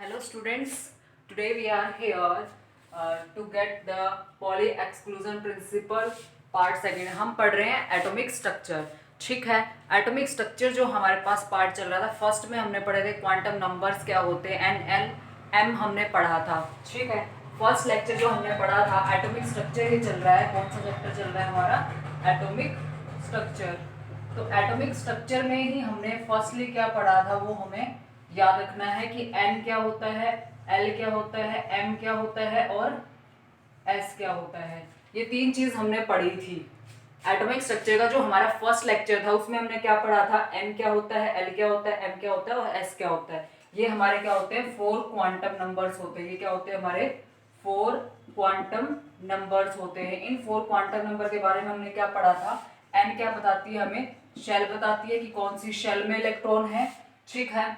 Hello students, today we are here to get the Pauli exclusion principle part second. हम पढ़ रहे हैं atomic structure. ठीक है, एटॉमिक स्ट्रक्चर जो हमारे पास पार्ट चल रहा था, फर्स्ट में हमने पढ़े थे क्वांटम नंबर्स क्या होते हैं, एन एल एम हमने पढ़ा था। ठीक है, फर्स्ट लेक्चर जो हमने पढ़ा था एटॉमिक स्ट्रक्चर ही चल रहा है। कौन सा चैप्टर चल रहा है हमारा? Atomic structure. तो एटॉमिक स्ट्रक्चर में ही हमने फर्स्टली क्या पढ़ा था वो हमें याद रखना है कि एन क्या होता है, एल क्या होता है, एम क्या होता है और एस क्या होता है। ये तीन चीज हमने पढ़ी थी। एटॉमिक स्ट्रक्चर का जो हमारा फर्स्ट लेक्चर था उसमें हमने क्या पढ़ा था, एन क्या होता है, एल क्या होता है, एम क्या होता है और एस क्या होता है। ये हमारे क्या होते हैं? 4 क्वांटम नंबर्स होते हैं। ये क्या होते हैं? हमारे 4 क्वांटम नंबर्स होते हैं। इन 4 क्वांटम नंबर के बारे में हमने क्या पढ़ा था? एन क्या बताती है हमें? शेल बताती है कि कौन सी शेल में इलेक्ट्रॉन है। ठीक है,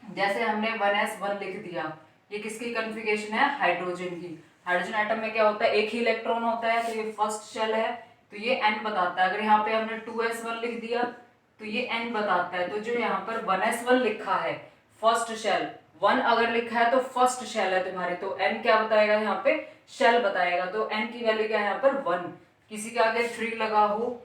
जैसे हमने 1s1 लिख दिया, ये किसकी कॉन्फ़िगरेशन है? हाइड्रोजन की। हाइड्रोजन एटम में क्या होता है? एक ही इलेक्ट्रॉन होता है, तो ये फर्स्ट शेल है, तो ये n बताता है। अगर यहाँ पे हमने 2s1 लिख दिया तो ये n बताता है। तो जो यहाँ पर 1s1 लिखा है फर्स्ट शेल, 1 अगर लिखा है तो फर्स्ट शेल है तुम्हारी, तो n क्या बताएगा? यहाँ पे शेल बताएगा। तो n की वैल्यू क्या है यहाँ पर? 1। किसी के आगे 3 लगा हो,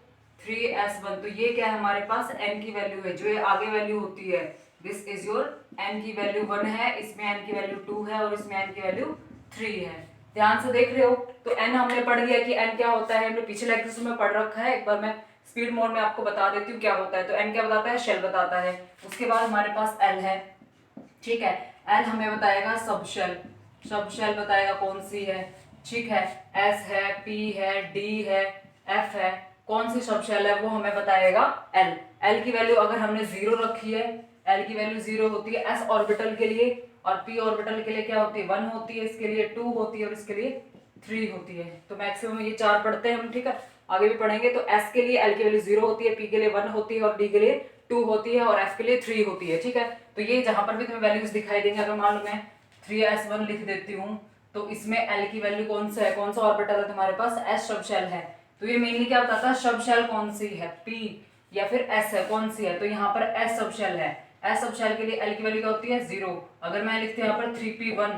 3s1, तो ये क्या है हमारे पास? n की वैल्यू है। जो ये आगे वैल्यू होती है, दिस इज योर n की वैल्यू 1 है, इसमें n की वैल्यू 2 है और इसमें n की वैल्यू 3 है। ध्यान से देख रहे हो? तो n हमने पढ़ लिया कि n क्या होता है, हमने पिछले लेक्चर में पढ़ रखा है। एक बार मैं स्पीड मोड में आपको बता देती हूँ क्या होता है। तो n क्या बताता है? शेल बताता है। उसके बाद हमारे पास l है। ठीक है, l हमें बताएगा सब शेल। सब शेल बताएगा कौन सी है। ठीक है, s है, p है, d है, f है। कौन सी सब शेल है वो हमें बताएगा l। l की वैल्यू अगर हमने 0 रखी है, l की वैल्यू 0 होती है s ऑर्बिटल के लिए, और p ऑर्बिटल के लिए क्या होती है? 1 होती है, इसके लिए 2 होती है और इसके लिए 3 होती है। तो मैक्सिमम ये 4 पढ़ते हैं हम। ठीक है, आगे भी पढ़ेंगे। तो s के लिए l की वैल्यू 0 होती है, p के लिए 1 होती है और d के लिए 2 होती है और f के लिए 3 होती है। ठीक है, तो ये जहां पर भी तुम्हें वैल्यूज दिखाई देंगे, अगर मान लो मैं 3s1 लिख देती हूँ तो इसमें l की वैल्यू कौन सा है? कौन सा ऑर्बिटल है तुम्हारे पास? s सब शेल है। तो ये मेनली क्या बताता है? सब शेल कौन सी है? p या फिर s है, कौन सी है? तो यहाँ पर s सब शेल है। s सब शेल के लिए l की वैल्यू क्या होती है? 0। अगर मैं लिखती हूँ यहाँ पर 3p1,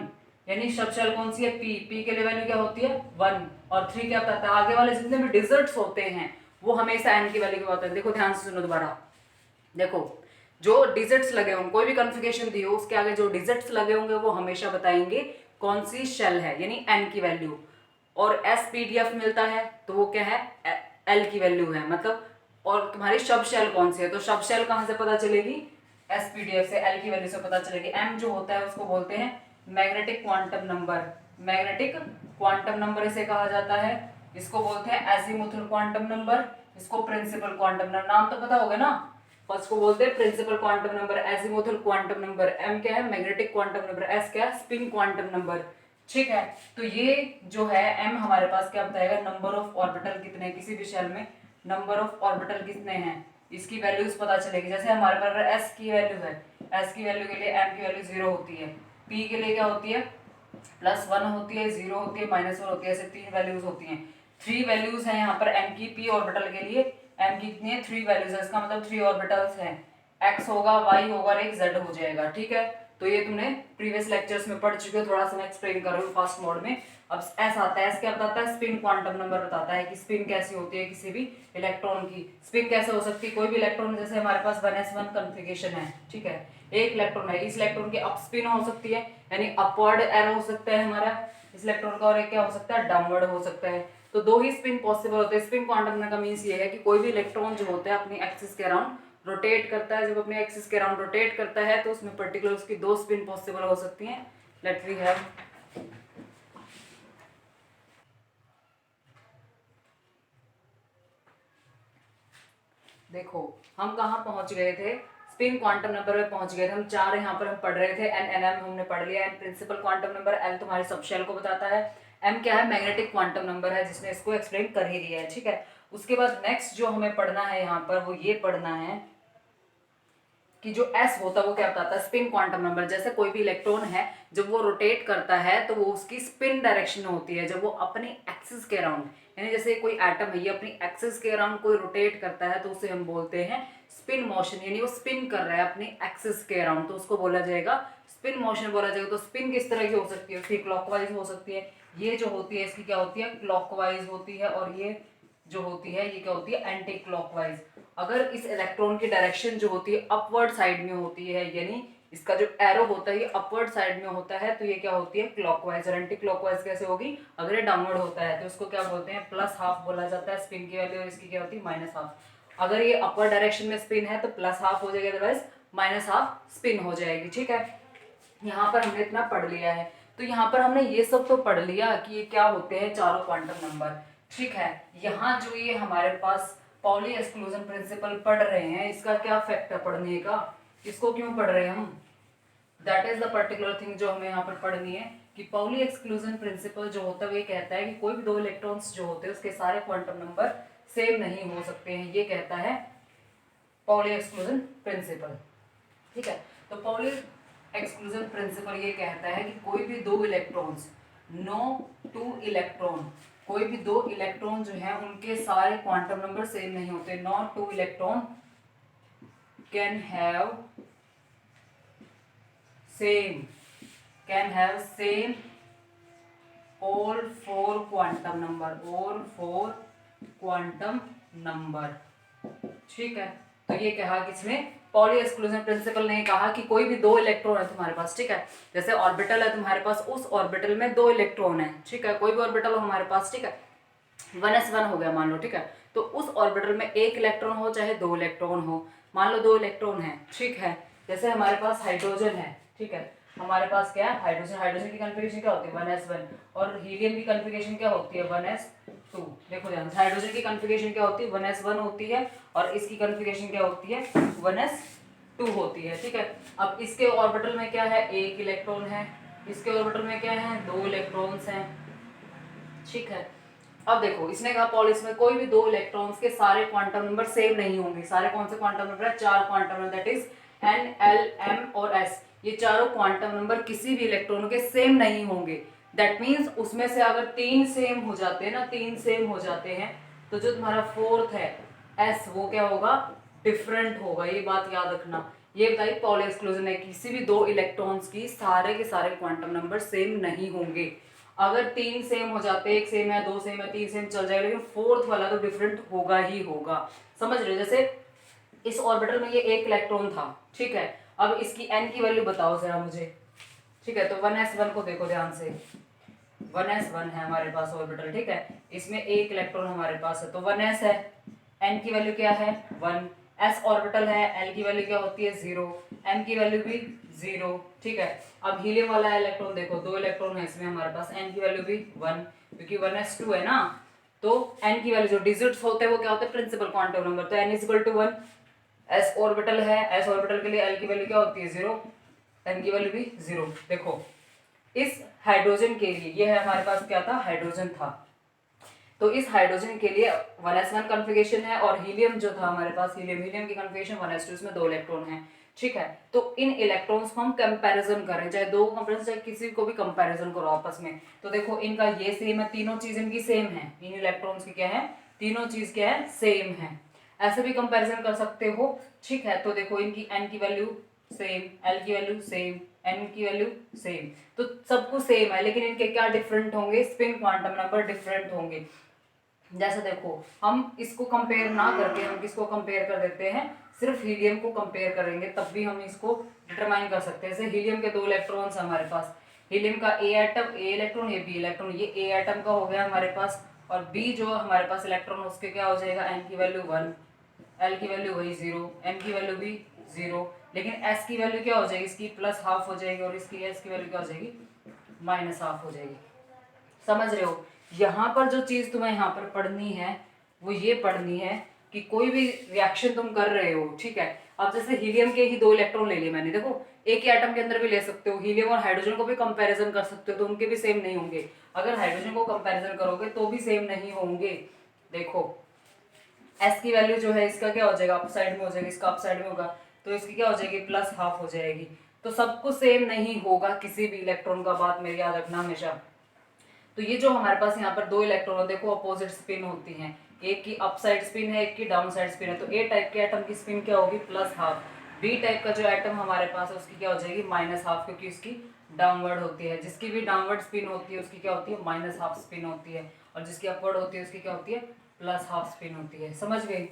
यानी सब शेल कौन सी है? p के लिए वैल्यू क्या होती है? 1। और 3 क्या बताता है? आगे वाले जितने भी डिजिट्स होते हैं वो हमेशा n की वैल्यू क्या होता है। देखो ध्यान से सुनो दोबारा। देखो, जो डिजिट्स लगे होंगे, कोई भी कॉन्फ़िगरेशन दी हो उसके आगे जो डिजिट्स लगे होंगे वो हमेशा बताएंगे कौन सी शेल है, यानी n की वैल्यू। और s pdf मिलता है तो वो क्या है? l की वैल्यू है, मतलब। और तुम्हारी सब शेल कौन सी है? तो सब शेल कहाँ से पता चलेगी? s pdf से, l की वैल्यू से पता चलेगी। m जो होता है उसको बोलते हैं magnetic quantum number. Magnetic quantum number इसे कहा जाता है। इसको बोलते हैं एजीमुथल क्वांटम नंबर, इसको प्रिंसिपल क्वांटम नंबर। नाम तो पता होगा ना। फर्स्ट को बोलते हैं principal quantum number, azimuthal quantum number. M क्या है? Magnetic quantum number. एस क्या है? Spin quantum number. ठीक है, तो ये जो है एम हमारे पास क्या बताएगा? नंबर ऑफ ऑर्बिटल कितने हैं किसी भी शेल में, नंबर ऑफ ऑर्बिटल कितने हैं इसकी वैल्यूज पता चलेगी। जैसे हमारे पास एस की वैल्यू है, एस की वैल्यू के लिए एम की वैल्यू 0 होती है, पी के लिए क्या होती है? +1 होती है, 0 होती है, -1 होती है। ऐसे 3 वैल्यूज होती हैं। 3 वैल्यूज हैं यहाँ पर एम की पी ऑर्बिटल के लिए। एम की कितनी है? 3 वैल्यूज है, इसका मतलब 3 ऑर्बिटल्स हैं। एक्स होगा, वाई होगा और एक जेड हो जाएगा। ठीक है, तो ये तुमने प्रीवियस लेक्चर्स में पढ़ चुके हो। थोड़ा सा मैं एक्सप्लेन कर रही हूँ फास्ट मोड में। अब एस आता है। एस क्या बताता है? स्पिन क्वांटम नंबर बताता है कि स्पिन कैसी होती है किसी भी इलेक्ट्रॉन की। स्पिन कैसे हो सकती है? कोई भी इलेक्ट्रॉन, जैसे हमारे पास 1s1 कॉन्फ़िगरेशन है। ठीक है, एक इलेक्ट्रॉन है, इस इलेक्ट्रॉन की अप स्पिन हो सकती है, यानी अपवर्ड एरो हो सकता है हमारा इस इलेक्ट्रॉन का, और एक क्या हो सकता है? डाउनवर्ड हो सकता है। तो 2 ही स्पिन पॉसिबल होते हैं। स्पिन क्वांटम नंबर का मीन्स ये है कि कोई भी इलेक्ट्रॉन जो होता है अपनी एक्सिस के अराउंड रोटेट करता है। जब अपने एक्सिस के अराउंड रोटेट करता है तो उसमें पर्टिकुलर उसकी 2 स्पिन पॉसिबल हो सकती हैं। लेट वी हैव, देखो हम कहाँ पहुंच गए थे? स्पिन क्वांटम नंबर में पहुंच गए थे हम। 4 यहाँ पर हम पढ़ रहे थे। एन एन एम हमने पढ़ लिया। N principal quantum number, L तुम्हारे सब शेल को बताता है, एम क्या है? मैग्नेटिक क्वांटम नंबर है, जिसने इसको एक्सप्लेन कर ही दिया है। ठीक है, उसके बाद नेक्स्ट जो हमें पढ़ना है यहाँ पर वो ये पढ़ना है कि जो s होता है वो क्या बताता है? Spin quantum number. जैसे कोई भी इलेक्ट्रॉन है जब वो रोटेट करता है तो वो उसकी स्पिन डायरेक्शन होती है जब वो अपनी एक्सिस के अराउंड, यानी जैसे कोई एटम है ये अपनी एक्सिस के अराउंड कोई रोटेट करता है तो उसे हम बोलते हैं स्पिन मोशन, यानी वो स्पिन कर रहा है अपनी एक्सिस के अराउंड, तो उसको बोला जाएगा स्पिन मोशन बोला जाएगा। तो स्पिन किस तरह की हो सकती है, उसकी क्लॉकवाइज हो सकती है, ये जो होती है इसकी क्या होती है, क्लॉकवाइज होती है, और ये जो होती है ये क्या होती है, एंटी क्लॉकवाइज। अगर इस इलेक्ट्रॉन की डायरेक्शन जो होती है अपवर्ड साइड में होती है, यानी इसका जो एरो होता है ये अपवर्ड साइड में होता है, तो ये क्या होती है, क्लॉकवाइज। और एंटी क्लॉकवाइज कैसे होगी, अगर ये डाउनवर्ड होता है तो इसको क्या बोलते हैं, प्लस हाफ बोला जाता है स्पिन की वैल्यू, और इसकी क्या होती है, माइनस हाफ। अगर ये अपर डायरेक्शन में स्पिन है तो प्लस हाफ हो जाएगी, अदरवाइज माइनस हाफ स्पिन हो जाएगी। ठीक है, यहाँ पर हमने इतना पढ़ लिया है। तो यहाँ पर हमने ये सब तो पढ़ लिया कि ये क्या होते हैं, चारों क्वांटम नंबर। ठीक है, यहाँ जो ये हमारे पास पॉली एक्सक्लूजन प्रिंसिपल पढ़ रहे हैं, इसका क्या फैक्ट है पढ़ने का, इसको क्यों पढ़ रहे हैं हम, that is the particular thing जो हमें यहाँ पर पढ़नी है। कि पॉली एक्सक्लूजन प्रिंसिपल जो होता है वो कहता है कि कोई भी दो इलेक्ट्रॉन्स जो होते हैं उसके सारे क्वांटम नंबर सेम नहीं हो सकते हैं, ये कहता है पॉली एक्सक्लूजन प्रिंसिपल। ठीक है, तो पॉली एक्सक्लूजन प्रिंसिपल ये कहता है कि कोई भी दो इलेक्ट्रॉन्स, नो टू इलेक्ट्रॉन, कोई भी दो इलेक्ट्रॉन जो है उनके सारे क्वांटम नंबर सेम नहीं होते। Not two electron can have same all four quantum number। ठीक है, तो ये कहा किसने, पॉली एक्सक्लूजन प्रिंसिपल ने कहा कि कोई भी दो इलेक्ट्रॉन है तुम्हारे पास, ठीक है, जैसे ऑर्बिटल है तुम्हारे पास, उस ऑर्बिटल में दो इलेक्ट्रॉन है, ठीक है, कोई भी ऑर्बिटल हो हमारे पास, ठीक है, 1s1 हो गया मान लो, ठीक है, तो उस ऑर्बिटल में एक इलेक्ट्रॉन हो चाहे दो इलेक्ट्रॉन हो, मान लो दो इलेक्ट्रॉन है, ठीक है, जैसे हमारे पास हाइड्रोजन है, ठीक है, हमारे पास क्या है, हाइड्रोजन की कॉन्फ़िगरेशन क्या होती है 1s1, और हीलियम की कॉन्फ़िगरेशन क्या होती है 1s2। देखो ध्यान से, हाइड्रोजन की कॉन्फ़िगरेशन क्या होती है 1s1 होती है, और इसकी कॉन्फ़िगरेशन क्या होती है 1s2 होती है। ठीक है, अब इसके ऑर्बिटल में क्या है, एक इलेक्ट्रॉन है, इसके ऑर्बिटल में क्या है, दो इलेक्ट्रॉन्स हैं। ठीक है, अब देखो इसने कहा पॉलिस में कोई भी दो इलेक्ट्रॉन्स के सारे क्वांटम नंबर सेम नहीं होंगे। सारे कौन से क्वांटम नंबर है, चार quantum number, that is N, L, M और एस। ये चारों क्वांटम नंबर किसी भी इलेक्ट्रॉन के सेम नहीं होंगे। दैट मीन्स उसमें से अगर तीन सेम हो जाते हैं ना, तीन सेम हो जाते हैं, तो जो तुम्हारा फोर्थ है एस, वो क्या होगा, डिफरेंट होगा। ये बात याद रखना। ये बताइए पॉली एक्सक्लूजन है, किसी भी दो इलेक्ट्रॉन्स की सारे के सारे क्वांटम नंबर सेम नहीं होंगे। अगर तीन सेम हो जाते, एक सेम है, दो सेम है, तीन सेम चल जाएगा, लेकिन फोर्थ वाला तो डिफरेंट होगा ही होगा। समझ रहे हो, जैसे इस ऑर्बिटल में ये एक इलेक्ट्रॉन था, ठीक है, अब इसकी n की वैल्यू बताओ जरा मुझे। ठीक है, तो 1s1 को देखो ध्यान से, 1s1 है हमारे पास ऑर्बिटल, ठीक है, इसमें एक इलेक्ट्रॉन हमारे पास है, तो 1s है, n की वैल्यू क्या है 1, s ऑर्बिटल है, l की वैल्यू क्या होती है 0, m की वैल्यू भी 0। ठीक है, अब हीलियम वाला इलेक्ट्रॉन देखो, दो इलेक्ट्रॉन है इसमें हमारे पास, n की वैल्यू भी 1, क्योंकि 1s2 है ना, तो n की वैल्यू जो डिजिट्स होते हैं वो क्या होते हैं, प्रिंसिपल क्वांटम नंबर, तो n = 1। s ऑर्बिटल है, s ऑर्बिटल के लिए l की वैल्यू क्या होती है 0, m की वैल्यू भी 0। देखो इस हाइड्रोजन के लिए, ये है हमारे पास क्या था, हाइड्रोजन था, तो इस हाइड्रोजन के लिए 1s1 कॉन्फ़िगरेशन है, और हीलियम जो था हमारे पास, हीलियम की कॉन्फ़िगरेशन 1s2, इसमें दो इलेक्ट्रॉन हैं। ठीक है, तो इन इलेक्ट्रॉन्स को हम कंपैरिजन करें, चाहे दो कंपैरिजन, चाहे किसी को भी कंपैरिजन करो आपस में, तो देखो इनका ये सेम है, तीनों चीज इनकी सेम है, इन इलेक्ट्रॉन्स की क्या है, तीनों चीज क्या है, सेम है। ऐसे भी कंपैरिजन कर सकते हो। ठीक है, तो देखो इनकी n की वैल्यू सेम, l की वैल्यू सेम, n की वैल्यू सेम, तो सबको सेम है, लेकिन इनके क्या डिफरेंट होंगे, स्पिन क्वांटम नंबर डिफरेंट होंगे। जैसे देखो हम इसको कंपेयर ना करके हम किसको कंपेयर कर देते हैं, सिर्फ हीलियम को कंपेयर करेंगे, तब भी हम इसको डिटरमाइन कर सकते हैं। जैसे हीलियम के दो इलेक्ट्रॉन्स हमारे पास, हीलियम का ए एटम, ए इलेक्ट्रॉन, ये बी इलेक्ट्रॉन, ये ए एटम का हो गया हमारे पास, और बी जो हमारे पास इलेक्ट्रॉन, उसके क्या हो जाएगा, एन की वैल्यू 1, एल की वैल्यू वही 0, एम की वैल्यू भी 0, लेकिन एस की वैल्यू क्या हो जाएगी, इसकी प्लस हाफ हो जाएगी, और इसकी एस की वैल्यू क्या हो जाएगी, माइनस हाफ हो जाएगी। समझ रहे हो, यहाँ पर जो चीज तुम्हें यहाँ पर पढ़नी है वो ये पढ़नी है कि कोई भी रिएक्शन तुम कर रहे हो, ठीक है, अब जैसे हीलियम के ही दो इलेक्ट्रॉन ले लिए मैंने, देखो एक ही एटम के अंदर भी ले सकते हो, हीलियम और हाइड्रोजन को भी कंपैरिजन कर सकते हो, तो उनके भी सेम नहीं होंगे। अगर हाइड्रोजन को कंपैरिजन करोगे तो भी सेम नहीं होंगे। देखो एस की वैल्यू जो है, इसका क्या हो जाएगा, अप साइड में हो जाएगी, इसका अप साइड में होगा, तो इसकी क्या हो जाएगी, प्लस हाफ हो जाएगी। तो सबको सेम नहीं होगा किसी भी इलेक्ट्रॉन का, बात मेरी याद रखना हमेशा। तो ये जो हमारे पास यहाँ पर दो इलेक्ट्रॉन देखो अपोजिट स्पिन होती हैं, एक की अप साइड स्पिन है, एक की डाउन साइड स्पिन है, तो ए टाइप के एटम की स्पिन क्या होगी, प्लस हाफ, बी टाइप का जो एटम हमारे पास है उसकी क्या हो जाएगी -½ क्योंकि उसकी डाउनवर्ड होती है। जिसकी भी डाउनवर्ड स्पिन होती है उसकी क्या होती है -½ स्पिन होती है, और जिसकी अपवर्ड होती है उसकी क्या होती है +½ स्पिन होती है। समझ गए?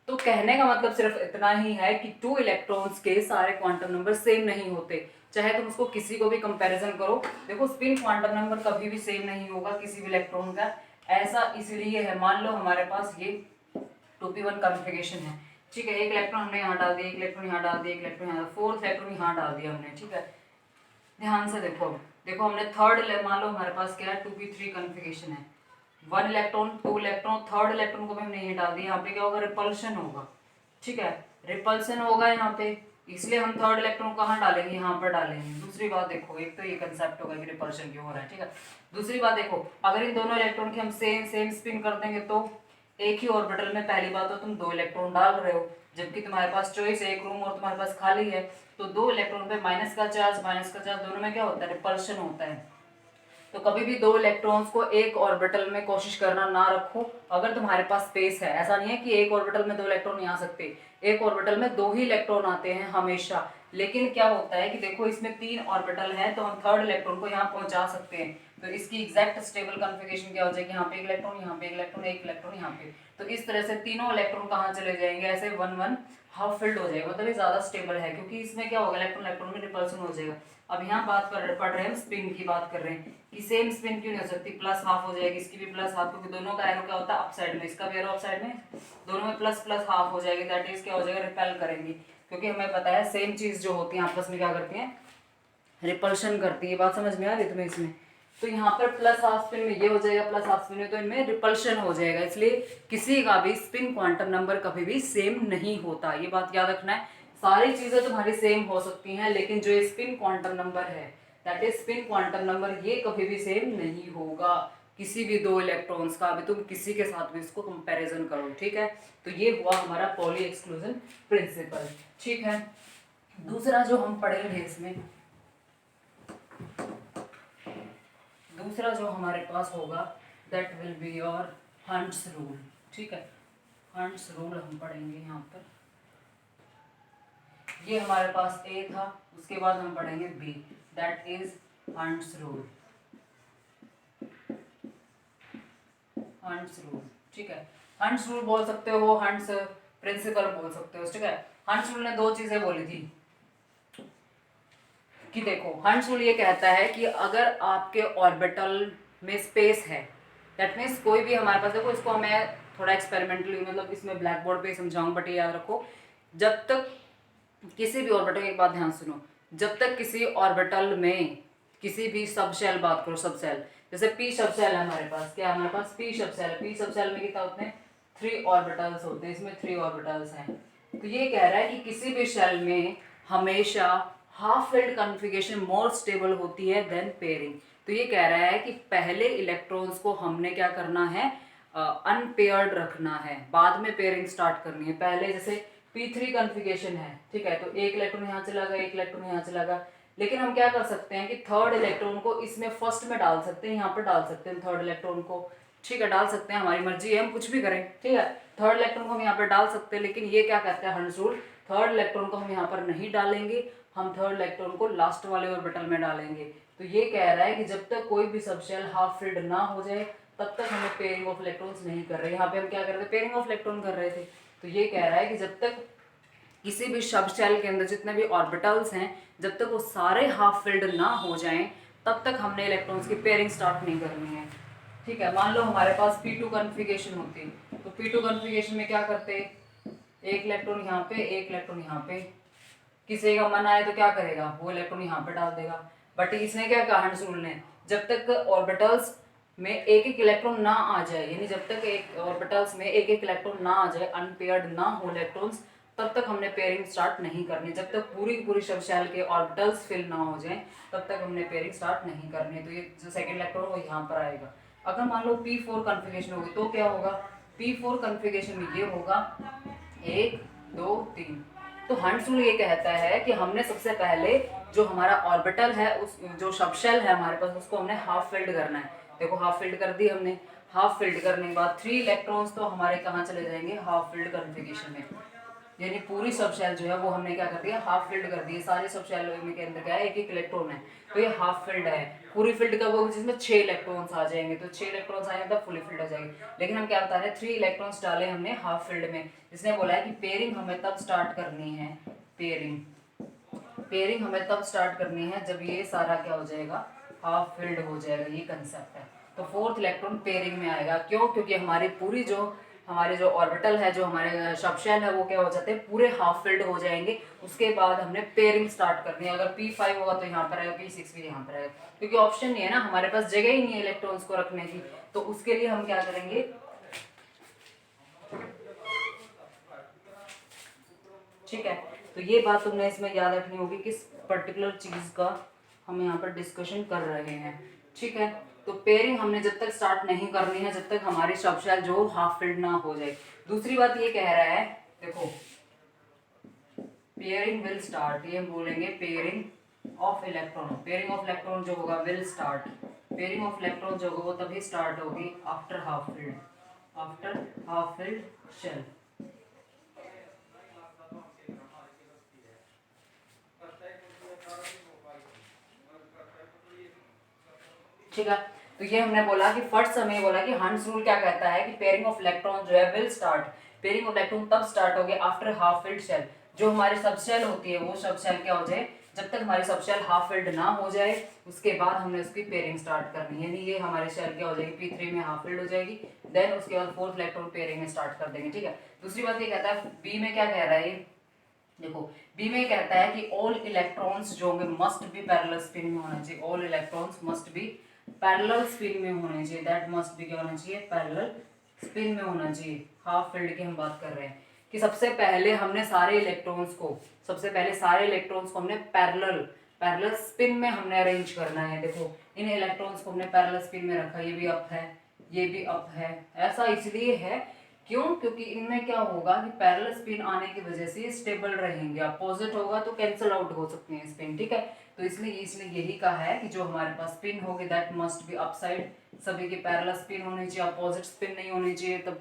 तो कहने का मतलब सिर्फ इतना ही है कि 2 इलेक्ट्रॉन्स के सारे क्वांटम नंबर सेम नहीं होते, चाहे तुम उसको किसी को भी कंपैरिजन करो। देखो स्पिन क्वांटम नंबर कभी भी सेम नहीं होगा किसी भी इलेक्ट्रॉन का। ऐसा इसलिए है, मान लो हमारे पास ये 2p1 कॉन्फ़िगरेशन है, ठीक है। एक इलेक्ट्रॉन हमने यहाँ डाल दिया, एक इलेक्ट्रॉन यहाँ डाल दिया, एक इलेक्ट्रॉन यहाँ, फोर्थ इलेक्ट्रॉन यहाँ डाल दिया हमने, ठीक है। ध्यान से देखो, देखो हमने थर्ड, मान लो हमारे पास क्या है 2p3 कॉन्फ़िगरेशन है, 1 इलेक्ट्रॉन 2 इलेक्ट्रॉन, थर्ड इलेक्ट्रॉन को भी हमने ये डाल दिया, यहाँ पे क्या होगा रिपल्शन होगा, ठीक है। रिपल्शन होगा यहाँ पे, इसलिए हम थर्ड इलेक्ट्रॉन कहाँ डालेंगे, यहाँ पर डालेंगे। दूसरी बात देखो, एक तो ये कंसेप्ट होगा कि रिपल्शन क्यों हो रहा है, ठीक है। दूसरी बात देखो, अगर इन दोनों इलेक्ट्रॉन की हम सेम स्पिन कर देंगे तो एक ही ऑर्बिटल में पहली बात तो तुम 2 इलेक्ट्रॉन डाल रहे हो, जबकि तुम्हारे पास चॉइस है, एक रूम और तुम्हारे पास खाली है, तो 2 इलेक्ट्रॉन पे माइनस का चार्ज दोनों में क्या होता है रिपल्शन होता है। तो कभी भी 2 इलेक्ट्रॉन्स को एक ऑर्बिटल में कोशिश करना ना रखो अगर तुम्हारे पास स्पेस है। ऐसा नहीं है कि एक ऑर्बिटल में 2 इलेक्ट्रॉन नहीं आ सकते, एक ऑर्बिटल में 2 ही इलेक्ट्रॉन आते हैं हमेशा। लेकिन क्या होता है कि देखो इसमें 3 ऑर्बिटल है तो हम थर्ड इलेक्ट्रॉन को यहाँ पहुंचा सकते हैं। तो इसकी एग्जैक्ट स्टेबल कॉन्फ़िगरेशन क्या हो जाएगी, यहाँ पे एक इलेक्ट्रॉन, यहाँ पे एक इलेक्ट्रॉन, एक इलेक्ट्रॉन यहाँ पे। तो इस तरह से तीनों इलेक्ट्रॉन कहाँ चले जाएंगे, ऐसे 1 1 हाफ फिल्ड हो जाएगा, मतलब ये ज्यादा स्टेबल है क्योंकि इसमें क्या होगा इलेक्ट्रॉन इलेक्ट्रॉन में रिपल्सन हो जाएगा। अब यहाँ बात पढ़ रहे हैं स्पिन की बात कर रहे हैं कि सेम स्पिन क्यों नहीं हो सकती, +½ हो जाएगी, इसकी भी +½ क्योंकि दोनों का एरो क्या होता है अपसाइड में, इसका भी एरो अपसाइड में, दोनों में ++½ हो जाएगी, दैट इज क्या हो जाएगा रिपेल करेंगी, क्योंकि हमें पता है सेम चीज जो होती है आपस में क्या करती है रिपल्शन करती है। बात समझ में आ रही तुम्हें इसमें? तो यहाँ पर +½ स्पिन में ये हो जाएगा, +½ स्पिन में तो इनमें रिपल्शन हो जाएगा, इसलिए किसी का भी स्पिन क्वांटम नंबर कभी भी सेम नहीं होता, ये बात याद रखना है। सारी चीजें तुम्हारी सेम हो सकती हैं लेकिन जो स्पिन क्वांटम नंबर है that is spin quantum number, ये कभी भी सेम नहीं होगा किसी भी 2 इलेक्ट्रॉन्स का। अभी तुम किसी के साथ भी इसको कंपैरिजन करो, ठीक है। तो ये हुआ हमारा पॉली एक्सक्लूजन प्रिंसिपल, ठीक है। दूसरा जो हम पढ़ेंगे इसमें, दूसरा जो हमारे पास होगा that will be your hunts rule, ठीक है। हंट्स रूल हम पढ़ेंगे यहाँ पर, ये हमारे पास ए था, उसके बाद हम पढ़ेंगे B, that is Hund's rule, Hund's rule, ठीक है। हंट्स रूल बोल सकते हो, हंट्स प्रिंसिपल बोल सकते हो, ठीक है। हंट्स रूल ने 2 चीजें बोली थी कि देखो हंट्स रूल ये कहता है कि अगर आपके ऑर्बिटल में स्पेस है, दैट मीन्स कोई भी हमारे पास, देखो इसको मैं थोड़ा एक्सपेरिमेंटली मतलब इसमें ब्लैक बोर्ड पे समझाऊं, बट ये याद रखो जब तक किसी भी ऑर्बिटल, एक बात ध्यान सुनो, जब तक किसी ऑर्बिटल में किसी भी सब शेल, बात करो सब शेल, जैसे पी सब शेल है हमारे पास, क्या हमारे पास पी सब शेल है, पी सब शेल में कितना होते हैं 3 ऑर्बिटल्स होते हैं, इसमें 3 ऑर्बिटल्स हैं। तो ये कह रहा है कि किसी भी शेल में हमेशा half filled configuration more stable होती है देन पेयरिंग। तो ये कह रहा है कि पहले इलेक्ट्रॉन्स को हमने क्या करना है अनपेयर्ड रखना है, बाद में पेयरिंग स्टार्ट करनी है। पहले जैसे p3 कॉन्फ़िगरेशन है, ठीक है, तो एक इलेक्ट्रॉन यहाँ चला गया, एक इलेक्ट्रॉन यहाँ चला गया, लेकिन हम क्या कर सकते हैं कि थर्ड इलेक्ट्रॉन को इसमें फर्स्ट में डाल सकते हैं, यहाँ पर डाल सकते हैं थर्ड इलेक्ट्रॉन को, ठीक है, डाल सकते हैं, हमारी मर्जी है, हम कुछ भी करें, ठीक है। थर्ड इलेक्ट्रॉन को हम यहाँ पर डाल सकते हैं, लेकिन ये क्या कहता है हंट्स रूल, थर्ड इलेक्ट्रॉन को हम यहाँ पर नहीं डालेंगे, हम थर्ड इलेक्ट्रॉन को लास्ट वाले ऑर्बिटल में डालेंगे। तो ये कह रहा है कि जब तक कोई भी सबशेल हाफ फिल्ड ना हो जाए तब तक हमें पेयरिंग ऑफ इलेक्ट्रॉन्स नहीं कर रहे। यहाँ पे हम क्या कर रहे थे, पेयरिंग ऑफ इलेक्ट्रॉन कर रहे थे। तो ये कह रहा है कि जब तक किसी भी सब शेल के अंदर जितने भी ऑर्बिटल्स हैं, जब तक वो सारे हाफ फिल्ड ना हो जाएं तब तक हमने इलेक्ट्रॉन्स की पेयरिंग स्टार्ट नहीं करनी है, ठीक है। मान लो हमारे पास p2 कॉन्फ़िगरेशन होती, तो p2 कॉन्फ़िगरेशन में क्या करते, एक इलेक्ट्रॉन यहाँ पे, एक इलेक्ट्रॉन यहाँ पे, किसी का मन आए तो क्या करेगा, वो इलेक्ट्रॉन यहाँ पे डाल देगा। बट इसने क्या कहा हंट्स रूल ने, जब तक ऑर्बिटल्स में एक एक इलेक्ट्रॉन ना आ जाए, यानी जब तक एक ऑर्बिटल्स में एक एक इलेक्ट्रॉन ना आ जाए, अनपेयर्ड ना हो इलेक्ट्रॉन्स, तब तक हमने पेयरिंग स्टार्ट नहीं करनी। जब तक पूरी पूरी सब शेल के ऑर्बिटल्स फिल ना हो जाए तब तक हमने पेयरिंग स्टार्ट नहीं करनी। तो ये जो सेकंड इलेक्ट्रॉन वो यहाँ पर आएगा। अगर मान लो p4 कॉन्फ़िगरेशन होगी तो क्या होगा, p4 कॉन्फ़िगरेशन में ये होगा 1 2 3। तो हंट्स रूल ये कहता है कि हमने सबसे पहले जो हमारा ऑर्बिटल है, उस जो सब शेल है हमारे पास, उसको हमने हाफ फिल्ड करना है। देखो हाफ फिल्ड कर दी हमने, हाफ फिल्ड करने के बाद 3 इलेक्ट्रॉन्स तो हमारे कहाँ चले जाएंगे, हाफ फिल्ड कॉन्फ़िगरेशन में। यानी पूरी सब शेल जो है वो हमने क्या कर दिया, हाफ फिल्ड कर दी है। सारे सब शेल के अंदर क्या है, एक एक इलेक्ट्रॉन है, तो ये हाफ फिल्ड है। पूरी फिल्ड कब होगी, जिसमें 6 इलेक्ट्रॉन्स आ जाएंगे, तो 6 इलेक्ट्रॉन्स आएंगे तब फुली फिल्ड हो जाएगी। लेकिन हम क्या बता रहे हैं, 3 इलेक्ट्रॉन्स डाले हमने हाफ फिल्ड में। इसने बोला है कि पेयरिंग हमें तब स्टार्ट करनी है, पेयरिंग हमें तब स्टार्ट करनी है जब ये सारा क्या हो जाएगा, हाफ फिल्ड हो जाएगा, ये कंसेप्ट है। तो फोर्थ इलेक्ट्रॉन पेयरिंग में आएगा, क्यों, क्योंकि हमारी पूरी जो हमारे जो ऑर्बिटल है, जो हमारे सब शेल है, वो क्या हो जाते हैं, पूरे हाफ फिल्ड हो जाएंगे। उसके बाद हमने पेयरिंग स्टार्ट करनी है। अगर P5 होगा तो यहाँ पर आएगा, P6 भी यहाँ पर आएगा, क्योंकि ऑप्शन नहीं है ना, हमारे पास जगह ही नहीं है इलेक्ट्रॉन्स को रखने की। तो उसके लिए हम क्या करेंगे, ठीक है। तो ये बात तुमने इसमें याद रखनी होगी, किस पर्टिकुलर चीज का हम यहाँ पर डिस्कशन कर रहे हैं, ठीक है। तो पेयरिंग हमने जब तक स्टार्ट नहीं करनी है जब तक हमारी सब शेल जो हाफ फिल्ड ना हो जाए। दूसरी बात ये कह रहा है, देखो पेयरिंग विल स्टार्ट, ये हम बोलेंगे pairing of electron, pairing of electron जो होगा will start, pairing of electron जो होगा वो तभी स्टार्ट होगी after half filled, after half filled shell. ठीक है। तो ये हमने बोला कि फर्स्ट हमें बोला कि हंट्स रूल क्या कहता है कि पेयरिंग ऑफ इलेक्ट्रॉन जो है will start, pairing of electron तब स्टार्ट होगी आफ्टर हाफ फिल्ड शेल। जो हमारी सब शेल होती है वो सब शेल क्या हो जाए, जब तक हमारी सब शेल हाफ फिल्ड ना हो जाए उसके बाद हमने उसकी पेयरिंग स्टार्ट करनी है। यानी ये हमारी शेल क्या हो जाएगी, P3 में हाफ फिल्ड हो जाएगी, देन उसके बाद फोर्थ इलेक्ट्रॉन पेयरिंग में स्टार्ट कर देंगे, ठीक है। दूसरी बात ये कहता है, बी में क्या कह रहा है, देखो बी में कहता है कि ऑल इलेक्ट्रॉन्स जो होंगे मस्ट बी पैरेलल स्पिन में होना चाहिए, all electrons must be parallel spin में होने चाहिए, दैट मस्ट बी क्या होना चाहिए, पैरेलल स्पिन में होना चाहिए। हाफ फील्ड की हम बात कर रहे हैं कि सबसे पहले हमने सारे इलेक्ट्रॉन्स को, सबसे पहले सारे इलेक्ट्रॉन्स को हमने पैरेलल पैरेलल स्पिन में हमने अरेंज करना है। देखो इन इलेक्ट्रॉन्स को हमने पैरेलल स्पिन में रखा, ये भी अप है, ये भी अप है। ऐसा इसलिए है क्यों, क्योंकि इनमें क्या होगा कि पैरेलल स्पिन आने की वजह से स्टेबल रहेंगे, अपोजिट होगा तो कैंसिल आउट हो सकती है स्पिन, ठीक है। तो इसलिए इसने यही कहा है कि जो हमारे पास स्पिन होगी दैट मस्ट बी अपसाइड, सभी की पैरेलल स्पिन होनी चाहिए, अपोजिट स्पिन नहीं होनी चाहिए तब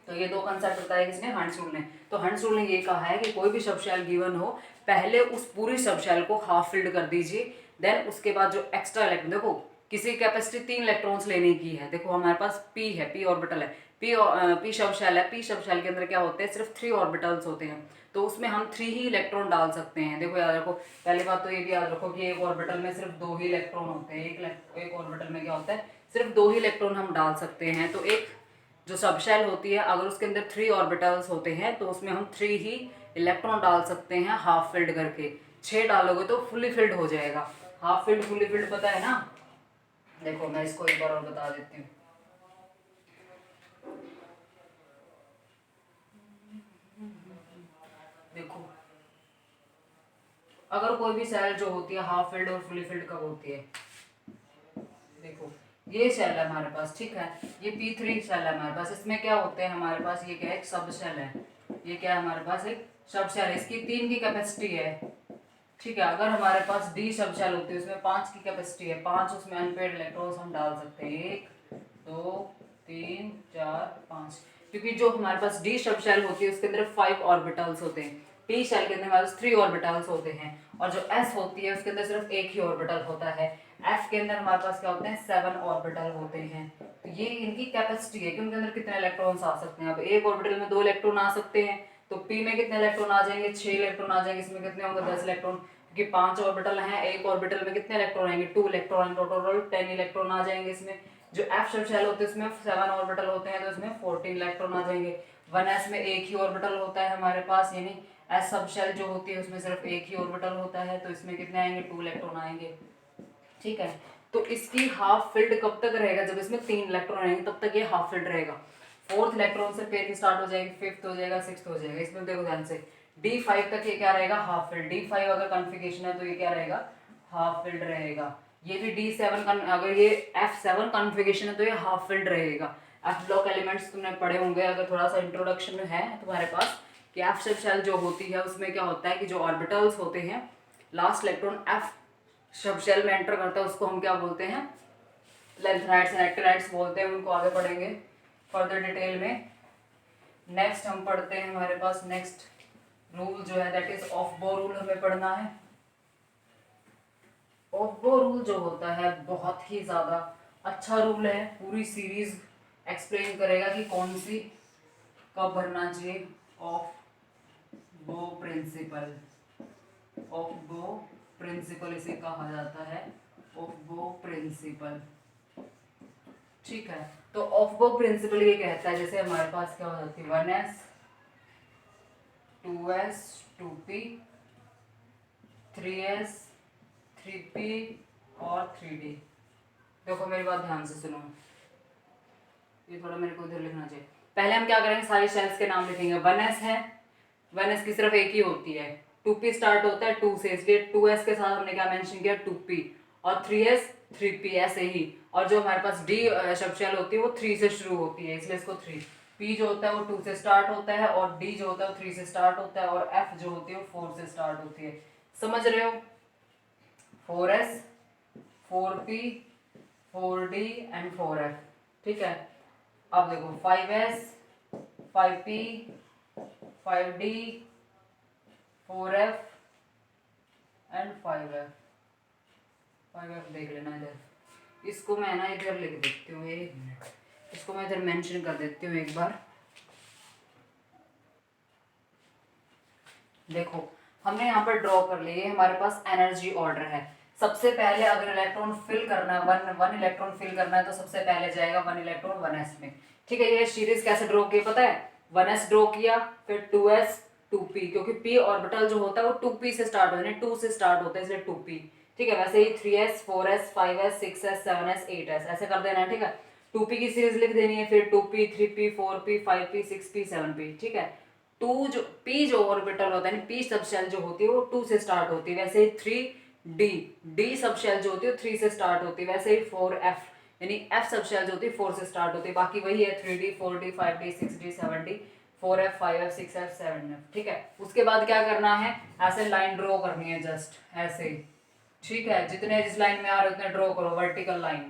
तो ये दो कंसेप्ट बताया किसने, हंट्स रूल ने। तो हंट्स रूल ने ये कहा है कि कोई भी सब शेल गिवन हो पहले उस पूरी सब शेल को हाफ फिल्ड कर दीजिए, देन उसके बाद जो एक्स्ट्रा इलेक्ट्रॉन, देखो किसी कैपेसिटी 3 इलेक्ट्रॉन्स लेने की है, देखो हमारे पास P है, P ऑर्बिटल है, P सब शेल है, P सब शेल के अंदर क्या होते हैं, सिर्फ 3 ऑर्बिटल्स होते हैं, तो उसमें हम 3 ही इलेक्ट्रॉन डाल सकते हैं। देखो याद रखो, पहली बात तो ये भी याद रखो कि एक ऑर्बिटल में सिर्फ 2 ही इलेक्ट्रॉन होते हैं, एक ऑर्बिटल में क्या होता है, सिर्फ 2 ही इलेक्ट्रॉन हम डाल सकते हैं। तो एक जो सब शेल होती है अगर उसके अंदर 3 ऑर्बिटल्स होते हैं तो उसमें हम 3 ही इलेक्ट्रॉन डाल सकते हैं हाफ फिल्ड करके। 6 डालोगे तो फुली फिल्ड हो जाएगा। हाफ फिल्ड फुली फिल्ड पता है ना, देखो मैं इसको एक बार और बता देती हूँ। देखो अगर कोई भी सेल जो होती है हाफ फिल्ड और फुली फिल्ड कब होती है, देखो ये सेल है हमारे पास, ठीक है, ये P3 सेल है हमारे पास, इसमें क्या होते हैं हमारे पास, ये क्या है, एक सब सेल है, ये क्या है हमारे पास, एक सब सेल है, इसकी 3 की कैपेसिटी है, ठीक है। अगर हमारे पास D सब शेल होती है उसमें 5 की कैपेसिटी है, 5 उसमें अनपेड इलेक्ट्रॉन्स हम डाल सकते हैं, 1 2 3 4 5, क्योंकि जो हमारे पास D सब शेल होती है उसके अंदर 5 ऑर्बिटल्स होते हैं, P शेल के अंदर हमारे पास 3 ऑर्बिटल्स होते हैं, और जो S होती है उसके अंदर सिर्फ एक ही ऑर्बिटल होता है। F के अंदर हमारे पास क्या होते हैं, 7 ऑर्बिटल होते हैं। तो ये इनकी कैपेसिटी है कि उनके अंदर कितने इलेक्ट्रॉन्स आ सकते हैं। अब एक ऑर्बिटल में 2 इलेक्ट्रॉन आ सकते हैं, तो P में कितने इलेक्ट्रॉन आ जाएंगे, 6 इलेक्ट्रॉन आ जाएंगे, इसमें कितने होंगे, 10 इलेक्ट्रॉन, क्योंकि 5 ऑर्बिटल हैं, एक ऑर्बिटल में कितने इलेक्ट्रॉन आएंगे, 2 इलेक्ट्रॉन, टोटल 10 इलेक्ट्रॉन आ जाएंगे इसमें। जो F सब शेल होते हैं उसमें 7 ऑर्बिटल होते हैं तो इसमें 14 इलेक्ट्रॉन आ जाएंगे। 1s में एक ही ऑर्बिटल होता है हमारे पास, यानी S सब शेल जो होती है उसमें सिर्फ एक ही ऑर्बिटल होता है, तो इसमें कितने आएंगे, 2 इलेक्ट्रॉन आएंगे, ठीक है। तो इसकी हाफ फिल्ड कब तक रहेगा, जब इसमें 3 इलेक्ट्रॉन आएंगे तब तक ये हाफ फिल्ड रहेगा। फोर्थ इलेक्ट्रॉन से पेयरिंग स्टार्ट हो जाएगी, फिफ्थ हो जाएगा, सिक्स्थ हो जाएगा, इसमें देखो ध्यान से D5 तक ये क्या रहेगा, हाफ फिल्ड। D5 अगर कॉन्फ़िगरेशन है तो ये क्या रहेगा, हाफ फिल्ड रहेगा। ये भी D7 अगर ये F7 कॉन्फ़िगरेशन है तो ये हाफ फिल्ड रहेगा। F ब्लॉक एलिमेंट्स तुमने पढ़े होंगे, अगर थोड़ा सा इंट्रोडक्शन में है तुम्हारे पास, कि F सब शेल जो होती है उसमें क्या होता है कि जो ऑर्बिटल्स होते हैं, last electron F subshell में एंटर करता है उसको हम क्या बोलते हैं, लेंथेनाइड्स एंड एक्टिनाइड्स बोलते हैं, उनको आगे पढ़ेंगे फर्दर डिटेल में। नेक्स्ट हम पढ़ते हैं, हमारे पास नेक्स्ट रूल जो है दैट इज ऑफ बो रूल हमें पढ़ना है। ऑफ बो रूल जो होता है बहुत ही ज़्यादा अच्छा रूल है, पूरी सीरीज एक्सप्लेन करेगा कि कौन सी कब भरना चाहिए। ऑफ बो प्रिंसिपल, ऑफ बो प्रिंसिपल इसे कहा जाता है, ऑफ बो प्रिंसिपल। ठीक है, तो ऑफ बो प्रिंसिपल ये कहता है जैसे हमारे पास क्या हो जाती है 1s 2s 2p 3s 3p और 3d। देखो मेरी बात ध्यान से सुनो, ये थोड़ा मेरे को इधर लिखना चाहिए। पहले हम क्या करेंगे, सारी शेल्स के नाम लिखेंगे। 1s है, 1s की सिर्फ एक ही होती है, 2p स्टार्ट होता है 2 से, इसलिए 2s के साथ हमने क्या मेंशन किया 2p, और 3s 3p ऐसे ही। और जो हमारे पास d शब्द शेल होती है वो 3 से शुरू होती है, इसलिए इसको 3। p जो होता है वो 2 से स्टार्ट होता है, और d जो होता है वो 3 से स्टार्ट होता है, और f जो होती है वो 4 से स्टार्ट होती है। समझ रहे हो? 4s 4p 4d and 4f। ठीक है, अब देखो 5s 5p 5d 4f and 5f। 5f देख लेना इधर, इसको मैं ना इधर लिख देती हूँ, एक मिनट, इसको मैं इधर मेंशन कर देती हूँ एक बार। देखो हमने यहाँ पर ड्रॉ कर लिए, हमारे पास एनर्जी ऑर्डर है। सबसे पहले अगर इलेक्ट्रॉन फिल करना है, वन इलेक्ट्रॉन फिल करना है, तो सबसे पहले जाएगा 1 इलेक्ट्रॉन 1s में। ठीक है, ये सीरीज कैसे ड्रॉ की पता है, 1s ड्रॉ किया, फिर 2s 2p, क्योंकि p ऑर्बिटल जो होता है वो 2p से स्टार्ट होता है, 2 से स्टार्ट होता है, इसलिए 2p। ठीक है, वैसे ही 3s 4s 5s 6s 7s 8s ऐसे कर देना है। ठीक है, 2p की सीरीज लिख देनी है, फिर 2p 3p 4p 5p 6p 7p। ठीक है, टू जो p जो ऑर्बिटल होता है, p सब शेल जो होती है वो 2 से स्टार्ट होती है, वैसे ही 3d सब शेल जो होती है 3 से स्टार्ट होती है, वैसे ही 4f यानी f सब शेल जो होती है 4 से स्टार्ट होती है। बाकी वही है 3d 4d 5d 6d 7d 4f 5f 6f 7f। ठीक है, उसके बाद क्या करना है, ऐसे लाइन ड्रॉ करनी है, जस्ट ऐसे ही। ठीक है, जितने जिस लाइन में आ रहे उतने ड्रॉ करो, वर्टिकल लाइन।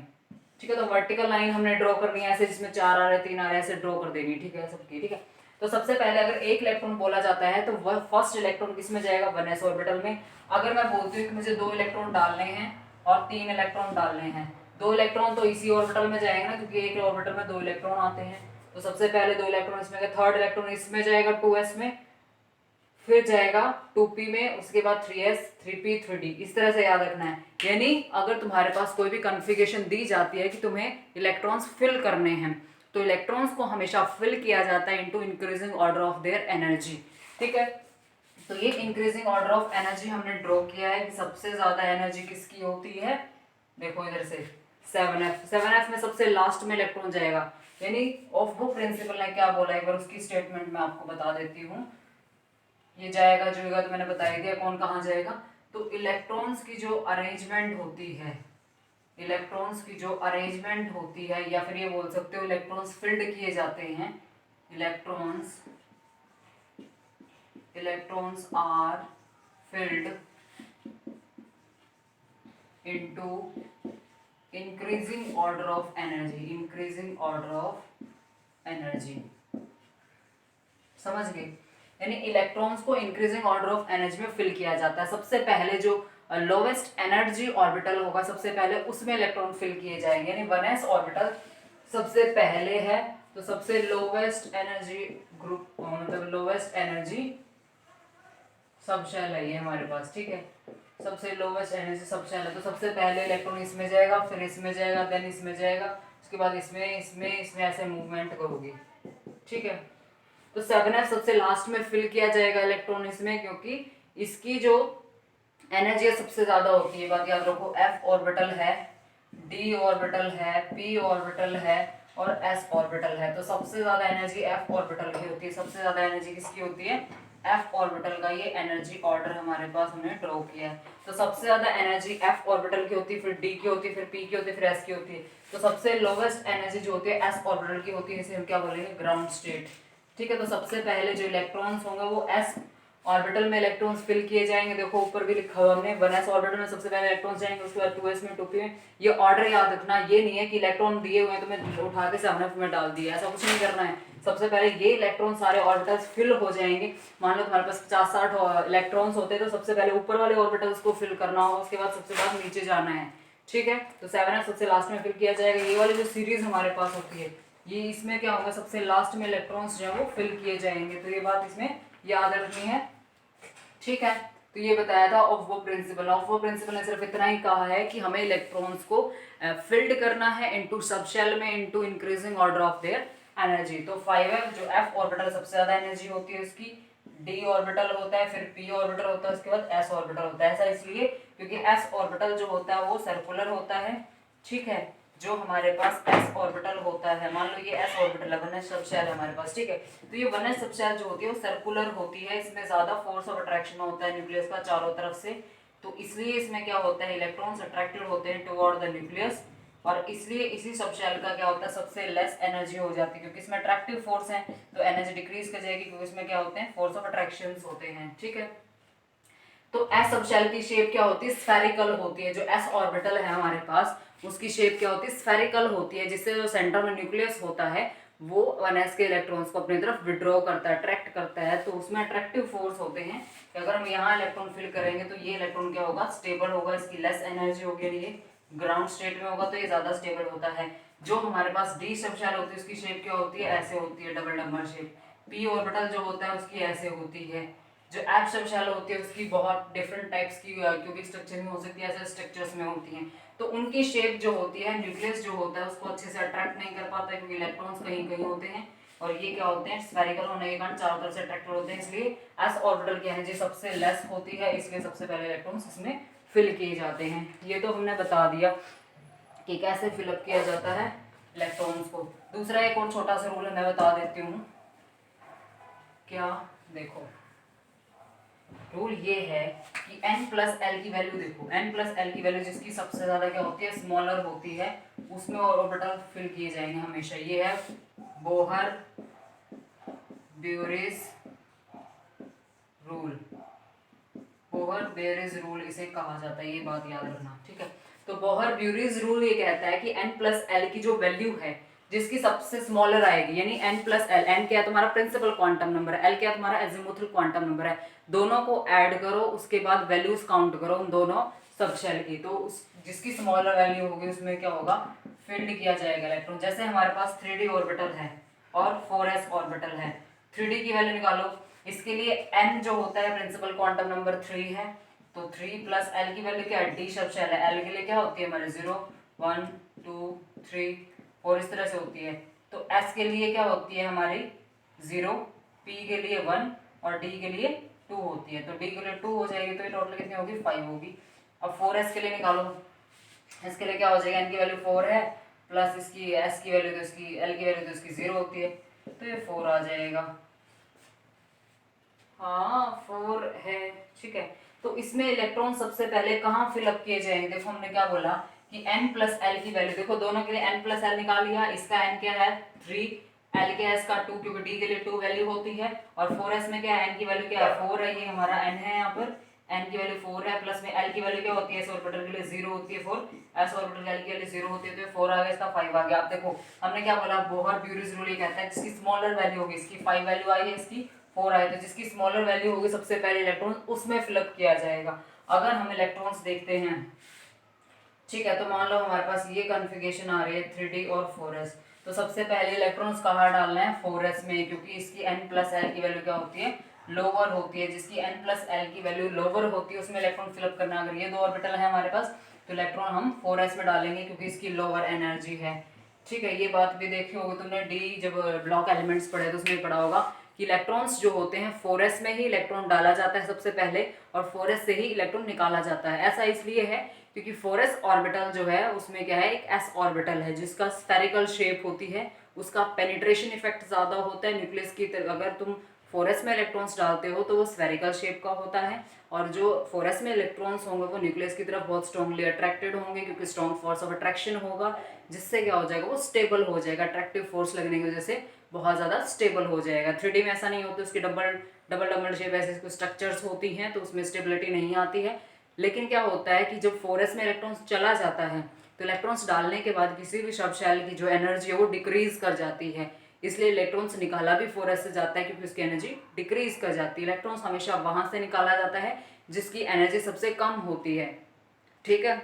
ठीक है, तो वर्टिकल लाइन हमने ड्रॉ करनी है ऐसे, जिसमें 4 आ रहे 3 आ रहे ऐसे ड्रॉ कर देनी। ठीक है सबकी। ठीक है, तो सबसे पहले अगर एक इलेक्ट्रॉन बोला जाता है तो वह फर्स्ट इलेक्ट्रॉन किस में जाएगा, 1s ऑर्बिटल में। अगर मैं बोलती हूँ कि मुझे 2 इलेक्ट्रॉन डालने हैं और 3 इलेक्ट्रॉन डालने हैं, 2 इलेक्ट्रॉन तो इसी ऑर्बिटल में जाएंगे ना, क्योंकि एक ऑर्बिटल में 2 इलेक्ट्रॉन आते हैं। तो सबसे पहले 2 इलेक्ट्रॉन इसमें गए, थर्ड इलेक्ट्रॉन इसमें जाएगा 2s में, फिर जाएगा 2p में, उसके बाद 3s 3p 3d। इस तरह से याद रखना है। यानी अगर तुम्हारे पास कोई भी कन्फिगरेशन दी जाती है कि तुम्हें इलेक्ट्रॉन्स फिल करने हैं, तो इलेक्ट्रॉन्स को हमेशा फिल किया जाता है into increasing order of their energy. ठीक है, तो ये इंक्रीजिंग ऑर्डर ऑफ एनर्जी हमने ड्रॉ किया है कि सबसे ज्यादा एनर्जी किसकी होती है। देखो इधर से 7f में सबसे लास्ट में इलेक्ट्रॉन जाएगा। यानी ऑफ बो प्रिंसिपल ने क्या बोला, एक बार उसकी स्टेटमेंट मैं आपको बता देती हूँ। ये जाएगा जुएगा तो मैंने बता ही दिया कौन कहाँ जाएगा। तो इलेक्ट्रॉन्स की जो अरेंजमेंट होती है, इलेक्ट्रॉन्स की जो अरेंजमेंट होती है, या फिर ये बोल सकते हो इलेक्ट्रॉन्स फिल्ड किए जाते हैं, electrons electrons are filled into increasing order of energy, increasing order of energy. समझ गए? यानी इलेक्ट्रॉन्स को इंक्रीजिंग ऑर्डर ऑफ एनर्जी में फिल किया जाता है। सबसे पहले जो लोवेस्ट एनर्जी ऑर्बिटल होगा सबसे पहले उसमें इलेक्ट्रॉन फिल किए जाएंगे। यानी 1s ऑर्बिटल सबसे पहले है, तो सबसे लोवेस्ट एनर्जी ग्रुप, मतलब लोवेस्ट एनर्जी सब शेल है ये हमारे पास। ठीक है, सबसे लोवेस्ट एनर्जी सब शेल है, तो सबसे पहले इलेक्ट्रॉन इसमें जाएगा, फिर इसमें जाएगा, देन इसमें जाएगा, उसके बाद इसमें इसमें इसमें ऐसे मूवमेंट करोगी। ठीक है, तो 7f सबसे लास्ट में फिल किया जाएगा इलेक्ट्रॉन इसमें, क्योंकि इसकी जो एनर्जी सबसे ज्यादा होती है। बात याद रखो, f ऑर्बिटल है, d ऑर्बिटल है, p ऑर्बिटल है और s ऑर्बिटल है, तो सबसे ज्यादा एनर्जी f ऑर्बिटल की होती है। सबसे ज्यादा एनर्जी किसकी होती है, f ऑर्बिटल का। ये एनर्जी ऑर्डर हमारे पास हमने ड्रॉ किया है। तो सबसे ज्यादा एनर्जी f ऑर्बिटल की होती है, फिर d की होती है, फिर p की होती है, फिर s की होती है। तो सबसे लोवेस्ट एनर्जी जो होती है s ऑर्बिटल की होती है, इसे हम क्या बोलेंगे, ग्राउंड स्टेट। ठीक है, तो सबसे पहले जो इलेक्ट्रॉन्स होंगे वो s ऑर्बिटल में इलेक्ट्रॉन्स फिल किए जाएंगे। देखो ऊपर भी लिखा हुआ हमने, 1s ऑर्बिटल में सबसे पहले इलेक्ट्रॉन्स जाएंगे, उसके बाद 2s में 2p में। ये ऑर्डर याद रखना, ये नहीं है कि इलेक्ट्रॉन दिए हुए हैं तो मैं उठा के सामने में डाल दिया, ऐसा कुछ नहीं करना है। सबसे पहले ये इलेक्ट्रॉन सारे ऑर्बिटल्स फिल हो जाएंगे। मान लो तुम्हारे पास 50-60 इलेक्ट्रॉन्स होते हैं तो सबसे पहले ऊपर वाले ऑर्बिटल्स को फिल करना होगा, उसके बाद सबसे बाद नीचे जाना है। ठीक है, तो 7s सबसे लास्ट में फिल किया जाएगा। ये वाली जो सीरीज हमारे पास होती है ये इसमें क्या होगा, सबसे लास्ट में इलेक्ट्रॉन्स जो है वो फिल किए जाएंगे। तो ये बात इसमें याद रखनी है। ठीक है, तो ये बताया था ऑफ वो प्रिंसिपल। ऑफ वो प्रिंसिपल ने सिर्फ इतना ही कहा है कि हमें इलेक्ट्रॉन्स को फिल्ड करना है इनटू सबशेल में into increasing order of their energy. तो 5f जो f ऑर्बिटल सबसे ज्यादा एनर्जी होती है उसकी, d ऑर्बिटल होता है, फिर p ऑर्बिटल होता है, उसके बाद s ऑर्बिटल होता है। ऐसा इसलिए क्योंकि s ऑर्बिटल जो होता है वो सर्कुलर होता है। ठीक है, जो हमारे पास s ऑर्बिटल होता है, मान लो ये s ऑर्बिटल है, 1s सबशेल है हमारे पास। ठीक है, तो ये 1s सबशेल जो होती है वो सर्कुलर होती है, इसमें ज्यादा फोर्स ऑफ अट्रैक्शन होता है न्यूक्लियस का चारों तरफ से। तो इसलिए इसमें क्या होता है, इलेक्ट्रॉन्स अट्रैक्टेड होते हैं टुवर्ड द न्यूक्लियस, और इसलिए इसी सबशेल का क्या होता है, सबसे लेस एनर्जी हो जाती है क्योंकि इसमें अट्रैक्टिव फोर्स है, तो एनर्जी डिक्रीज कर जाएगी क्योंकि इसमें क्या होते हैं, फोर्स ऑफ अट्रैक्शन होते हैं। ठीक है, तो एस सबशेल की शेप क्या होती है, स्फेरिकल होती है। जो एस ऑर्बिटल है हमारे पास उसकी शेप क्या होती है, स्फेरिकल होती है, जिससे जो सेंटर में न्यूक्लियस होता है वो 1s के इलेक्ट्रॉन्स को अपनी तरफ विड्रॉ करता है, अट्रैक्ट करता है। तो उसमें अट्रैक्टिव फोर्स होते हैं कि अगर हम यहाँ इलेक्ट्रॉन फिल करेंगे तो ये इलेक्ट्रॉन क्या होगा, स्टेबल होगा, इसकी लेस एनर्जी होगी, ये ग्राउंड स्टेट में होगा तो ये ज्यादा स्टेबल होता है। जो हमारे पास डी सबशेल होती है उसकी शेप क्या होती है, ऐसे होती है, double number shape. P orbital जो होता है उसकी ऐसे होती है। जो एफ सबशेल होती है उसकी बहुत डिफरेंट टाइप्स की क्यूबिक स्ट्रक्चर में हो सकती है, ऐसे स्ट्रक्चर्स में होती हैं। तो उनकी शेप जो होती है, न्यूक्लियस जो होता है उसको अच्छे से अट्रैक्ट नहीं कर पाता है क्योंकि इलेक्ट्रॉन्स कहीं कहीं होते हैं, और ये क्या होते हैं, स्फेरिकल होने के कारण चारों तरफ से अट्रैक्टेड होते हैं। इसलिए एस ऑर्बिटल की एनर्जी सबसे लेस होती है, इसलिए सबसे पहले इलेक्ट्रॉन्स इसमें फिल किए जाते हैं। ये तो हमने बता दिया कि कैसे फिलअप किया जाता है इलेक्ट्रॉन्स को। दूसरा एक और छोटा सा रूल है, मैं बता देती हूँ। क्या, देखो रूल ये है कि n प्लस एल की वैल्यू, देखो n प्लस एल की वैल्यू जिसकी सबसे ज्यादा क्या होती है, स्मॉलर होती है, उसमें ऑर्बिटल फिल किए जाएंगे हमेशा। ये है बोहर ब्यूरेज रूल, बोहर ब्यूरेज रूल इसे कहा जाता है, ये बात याद रखना। ठीक है, तो बोहर ब्यूरेज रूल ये कहता है कि n प्लस एल की जो वैल्यू है जिसकी सबसे स्मॉलर आएगी, यानी n प्लस एल, n क्या है तुम्हारा प्रिंसिपल क्वांटम नंबर है, l क्या है तुम्हारा एजिमुथल क्वांटम नंबर है, दोनों को ऐड करो, उसके बाद वैल्यूज काउंट करो उन दोनों सबशेल की। तो उस जिसकी स्मॉलर वैल्यू होगी उसमें क्या होगा, फिल्ड किया जाएगा इलेक्ट्रॉन। जैसे हमारे पास 3d ऑर्बिटल है और 4s ऑर्बिटल है, 3d की वैल्यू निकालो, इसके लिए n जो होता है प्रिंसिपल क्वांटम नंबर 3 है, तो 3 प्लस l की वैल्यू क्या है, d सबशेल है, l के लिए क्या होती है हमारे 0 1 2 3 और इस तरह से होती है। तो s के लिए क्या होती है हमारी 0, p के लिए 1 और d के लिए 2 होती है। तो d के लिए 2 हो जाएगी, तो ये टोटल कितनी होगी, 5 होगी। अब 4s के लिए निकालो, इसके लिए क्या हो जाएगा, n की वैल्यू 4 है प्लस इसकी s की वैल्यू, तो इसकी l की वैल्यू तो इसकी 0 होती है, तो ये 4 आ जाएगा। हाँ 4 है। ठीक है, तो इसमें इलेक्ट्रॉन सबसे पहले कहाँ फिलअप किए जाएंगे, देखो हमने क्या बोला कि n प्लस एल की वैल्यू, देखो दोनों के लिए n प्लस एल निकाल लिया, इसका n क्या है 3, l के s का 2 क्योंकि d के लिए 2 वैल्यू होती है, और 4s में क्या है, n की वैल्यू क्या है 4 है, ये हमारा n है, यहाँ पर n की वैल्यू 4 है, प्लस में l की वैल्यू क्या होती है, s ऑर्बिटल के लिए 0 होती है 4, s ऑर्बिटल के लिए 0 होती है, तो 4 आ गया, इसका 5 आ गया। आप देखो हमने क्या बोला, बोहर ब्यूरेज रूल ये कहता है जिसकी स्मॉलर वैल्यू होगी, इसकी 5 वैल्यू आई है, इसकी 4 आए, तो जिसकी स्मॉलर वैल्यू होगी सबसे पहले इलेक्ट्रॉन उसमें फिलअप किया जाएगा। अगर हम इलेक्ट्रॉन्स देखते हैं, ठीक है, तो मान लो हमारे पास ये कॉन्फ़िगरेशन आ रही है 3d और 4s, तो सबसे पहले इलेक्ट्रॉन्स कहाँ डालना है, 4s में, क्योंकि इसकी n प्लस एल की वैल्यू क्या होती है, लोअर होती है। जिसकी n प्लस एल की वैल्यू लोअर होती है उसमें इलेक्ट्रॉन फिलअप करना। अगर ये दो ऑर्बिटल है हमारे पास तो इलेक्ट्रॉन हम 4s में डालेंगे क्योंकि इसकी लोअर एनर्जी है। ठीक है, ये बात भी देखी होगी तुमने, डी जब ब्लॉक एलिमेंट्स पढ़े तो उसमें पढ़ा होगा कि इलेक्ट्रॉन्स जो होते हैं 4s में ही इलेक्ट्रॉन डाला जाता है सबसे पहले, और 4s से ही इलेक्ट्रॉन निकाला जाता है। ऐसा इसलिए है क्योंकि 4s ऑर्बिटल जो है उसमें क्या है, एक s ऑर्बिटल है जिसका स्फेरिकल शेप होती है, उसका पेनिट्रेशन इफेक्ट ज़्यादा होता है न्यूक्लियस की तरह। अगर तुम 4s में इलेक्ट्रॉन्स डालते हो तो वो स्फेरिकल शेप का होता है, और जो 4s में इलेक्ट्रॉन्स होंगे वो न्यूक्लियस की तरफ बहुत स्ट्रांगली अट्रैक्टेड होंगे क्योंकि स्ट्रॉन्ग फोर्स ऑफ अट्रैक्शन होगा, जिससे क्या हो जाएगा, वो स्टेबल हो जाएगा, अट्रैक्टिव फोर्स लगने की वजह से बहुत ज़्यादा स्टेबल हो जाएगा। 3D में ऐसा नहीं होता, उसकी डबल डबल डबल शेप ऐसे कुछ स्ट्रक्चर्स होती हैं तो उसमें स्टेबिलिटी नहीं आती है। लेकिन क्या होता है कि जब 4s में इलेक्ट्रॉन्स चला जाता है तो इलेक्ट्रॉन्स डालने के बाद किसी भी सब शेल की जो एनर्जी है वो डिक्रीज कर जाती है। इसलिए इलेक्ट्रॉन्स निकाला भी 4s से जाता है क्योंकि उसकी एनर्जी डिक्रीज कर जाती है। इलेक्ट्रॉन्स हमेशा वहां से निकाला जाता है जिसकी एनर्जी सबसे कम होती है, ठीक है।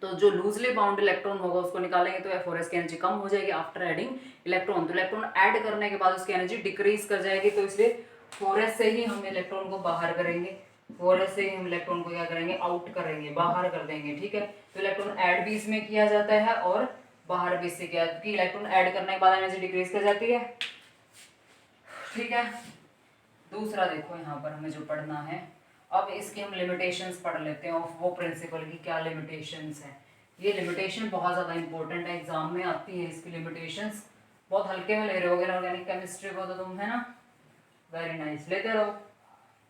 तो जो लूजली बाउंड इलेक्ट्रॉन होगा उसको निकालेंगे तो 4s की एनर्जी कम हो जाएगी आफ्टर एडिंग इलेक्ट्रॉन। तो इलेक्ट्रॉन ऐड करने के बाद उसकी एनर्जी डिक्रीज कर जाएगी, तो इसलिए 4s से ही हम इलेक्ट्रॉन को बाहर करेंगे, 4s से ही हम इलेक्ट्रॉन को क्या करेंगे, आउट करेंगे, बाहर कर देंगे, ठीक है। तो इलेक्ट्रॉन ऐड भी इसमें किया जाता है और बाहर भी इससे किया, क्योंकि इलेक्ट्रॉन ऐड करने के बाद एनर्जी डिक्रीज कर जाती है, ठीक है। दूसरा देखो यहाँ पर हमें जो पढ़ना है, अब इसकी हम लिमिटेशंस पढ़ लेते हैं ऑफ वो प्रिंसिपल की क्या लिमिटेशंस है। ये लिमिटेशन बहुत ज़्यादा इंपॉर्टेंट है, एग्जाम में आती है इसकी लिमिटेशंस। बहुत हल्के में ले रहे होगे ऑर्गेनिक केमिस्ट्री को तो तुम, है ना, वेरी नाइस, लेते रहो।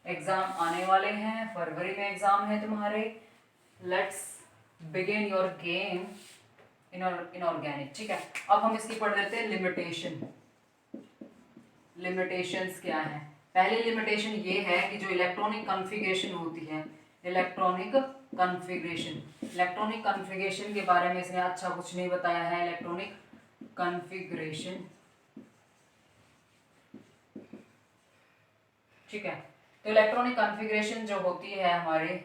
एग्जाम आने वाले हैं, फरवरी में एग्जाम है तुम्हारे। Let's begin your game in organic, ठीक है। अब हम इसकी पढ़ लेते हैं लिमिटेशन। लिमिटेशंस क्या है? पहली लिमिटेशन ये है कि जो इलेक्ट्रॉनिक कॉन्फ़िगरेशन होती है, इलेक्ट्रॉनिक कॉन्फ़िगरेशन के बारे में इसने अच्छा कुछ नहीं बताया है। इलेक्ट्रॉनिक कॉन्फ़िगरेशन, ठीक है। तो इलेक्ट्रॉनिक कॉन्फ़िगरेशन जो होती है हमारे,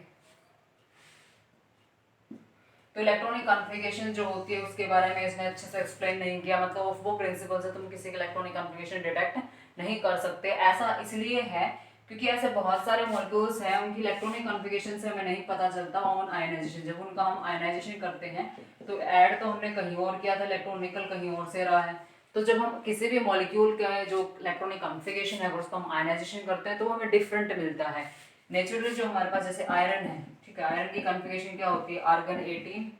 तो इलेक्ट्रॉनिक कॉन्फ़िगरेशन जो होती है उसके बारे में इसने अच्छे से एक्सप्लेन नहीं किया। मतलब वो प्रिंसिपल से तुम किसी का इलेक्ट्रॉनिक कॉन्फ़िगरेशन डिटेक्ट नहीं कर सकते। ऐसा इसलिए है क्योंकि ऐसे बहुत सारे मॉलिक्यूल्स हैं उनकी इलेक्ट्रॉनिक कॉन्फ़िगरेशन से हमें नहीं पता चलता ऑन आयनाइजेशन। जब उनका हम आयनाइजेशन करते हैं तो ऐड तो हमने कहीं और किया था, इलेक्ट्रॉन निकल कहीं और से रहा है। तो जब हम किसी भी मॉलिक्यूल का जो इलेक्ट्रॉनिक कॉन्फ़िगरेशन है उसको हम आयनाइजेशन करते हैं तो वो हमें डिफरेंट मिलता है। नेचुरली जो हमारे पास जैसे आयरन है, ठीक है, आयरन की कॉन्फ़िगरेशन क्या होती है, आर्गन 18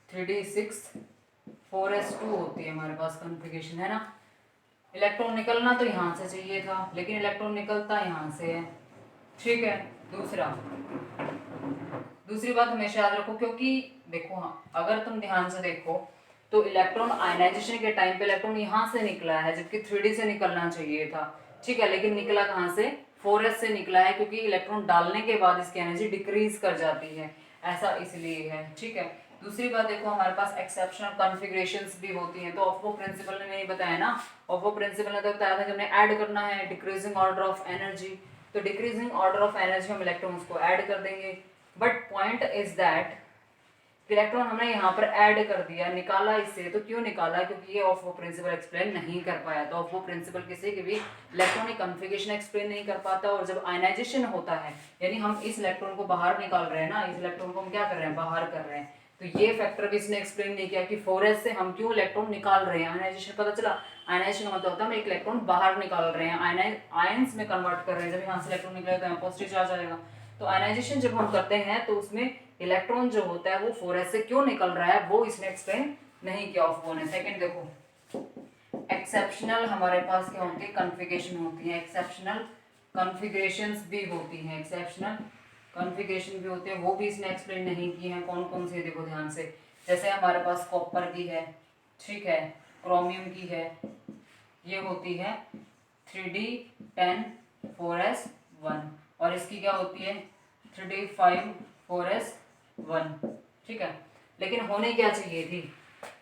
3d6 4s2 होती है हमारे पास कॉन्फ़िगरेशन, है ना। इलेक्ट्रॉन निकलना तो यहाँ से चाहिए था लेकिन इलेक्ट्रॉन निकलता यहाँ से है, ठीक है। दूसरी बात हमेशा याद रखो, क्योंकि देखो, हाँ, अगर तुम ध्यान से देखो तो इलेक्ट्रॉन आयनाइजेशन के टाइम पे इलेक्ट्रॉन यहाँ से निकला है जबकि 3d से निकलना चाहिए था, ठीक है। लेकिन निकला कहाँ से, 4s से निकला है, क्योंकि इलेक्ट्रॉन डालने के बाद इसकी एनर्जी डिक्रीज कर जाती है, ऐसा इसलिए है, ठीक है। दूसरी बात देखो, हमारे पास एक्सेप्शनल कॉन्फ़िगरेशंस भी होती हैं। तो ऑफो प्रिंसिपल ने नहीं बताया ना, ऑफो प्रिंसिपल ने तो बताया था कि हमने ऐड करना है डिक्रीजिंग ऑर्डर ऑफ एनर्जी। तो डिक्रीजिंग ऑर्डर ऑफ एनर्जी हम इलेक्ट्रॉन्स को ऐड कर देंगे। But point is that electron हमने यहाँ पर ऐड कर दिया, निकाला इससे, तो क्यों निकाला, क्योंकि ये ऑफ वो प्रिंसिपल एक्सप्लेन नहीं कर पाया। तो ऑफ वो प्रिंसिपल किसी की भी इलेक्ट्रॉनिक कॉन्फ़िगरेशन एक्सप्लेन नहीं कर पाता। और जब आयनाइजेशन होता है, यानी हम इस इलेक्ट्रॉन को बाहर निकाल रहे हैं ना, इस इलेक्ट्रॉन को हम क्या कर रहे हैं, बाहर कर रहे हैं, तो ये फैक्टर भी इसने एक्सप्लेन नहीं किया कि 4s से हम क्यों इलेक्ट्रॉन निकाल रहे हैं। आयनाइजेशन पता चला, आयनाइजेशन का मतलब होता है हम एक इलेक्ट्रॉन बाहर निकाल रहे हैं, आयंस में कन्वर्ट कर रहे हैं। जब यहाँ से इलेक्ट्रॉन निकलेगा तो यहाँ पॉजिटिव चार्ज आएगा। तो आयनाइजेशन जब हम करते हैं तो उसमें इलेक्ट्रॉन जो होता है वो 4s से क्यों निकल रहा है वो इसने एक्सप्लेन नहीं किया ऑफ ने। सेकंड देखो, एक्सेप्शनल हमारे पास क्या होती है, कॉन्फ़िगरेशन होती है, एक्सेप्शनल कॉन्फ़िगरेशंस भी होती हैं, एक्सेप्शनल कॉन्फ़िगरेशन भी होते हैं, वो भी इसने एक्सप्लेन नहीं की है। कौन कौन से, देखो ध्यान से, जैसे हमारे पास कॉपर की है, ठीक है, क्रोमियम की है, ये होती है 3d10 4s1, और इसकी क्या होती है 3d5 4s1, ठीक है। लेकिन होनी क्या चाहिए थी,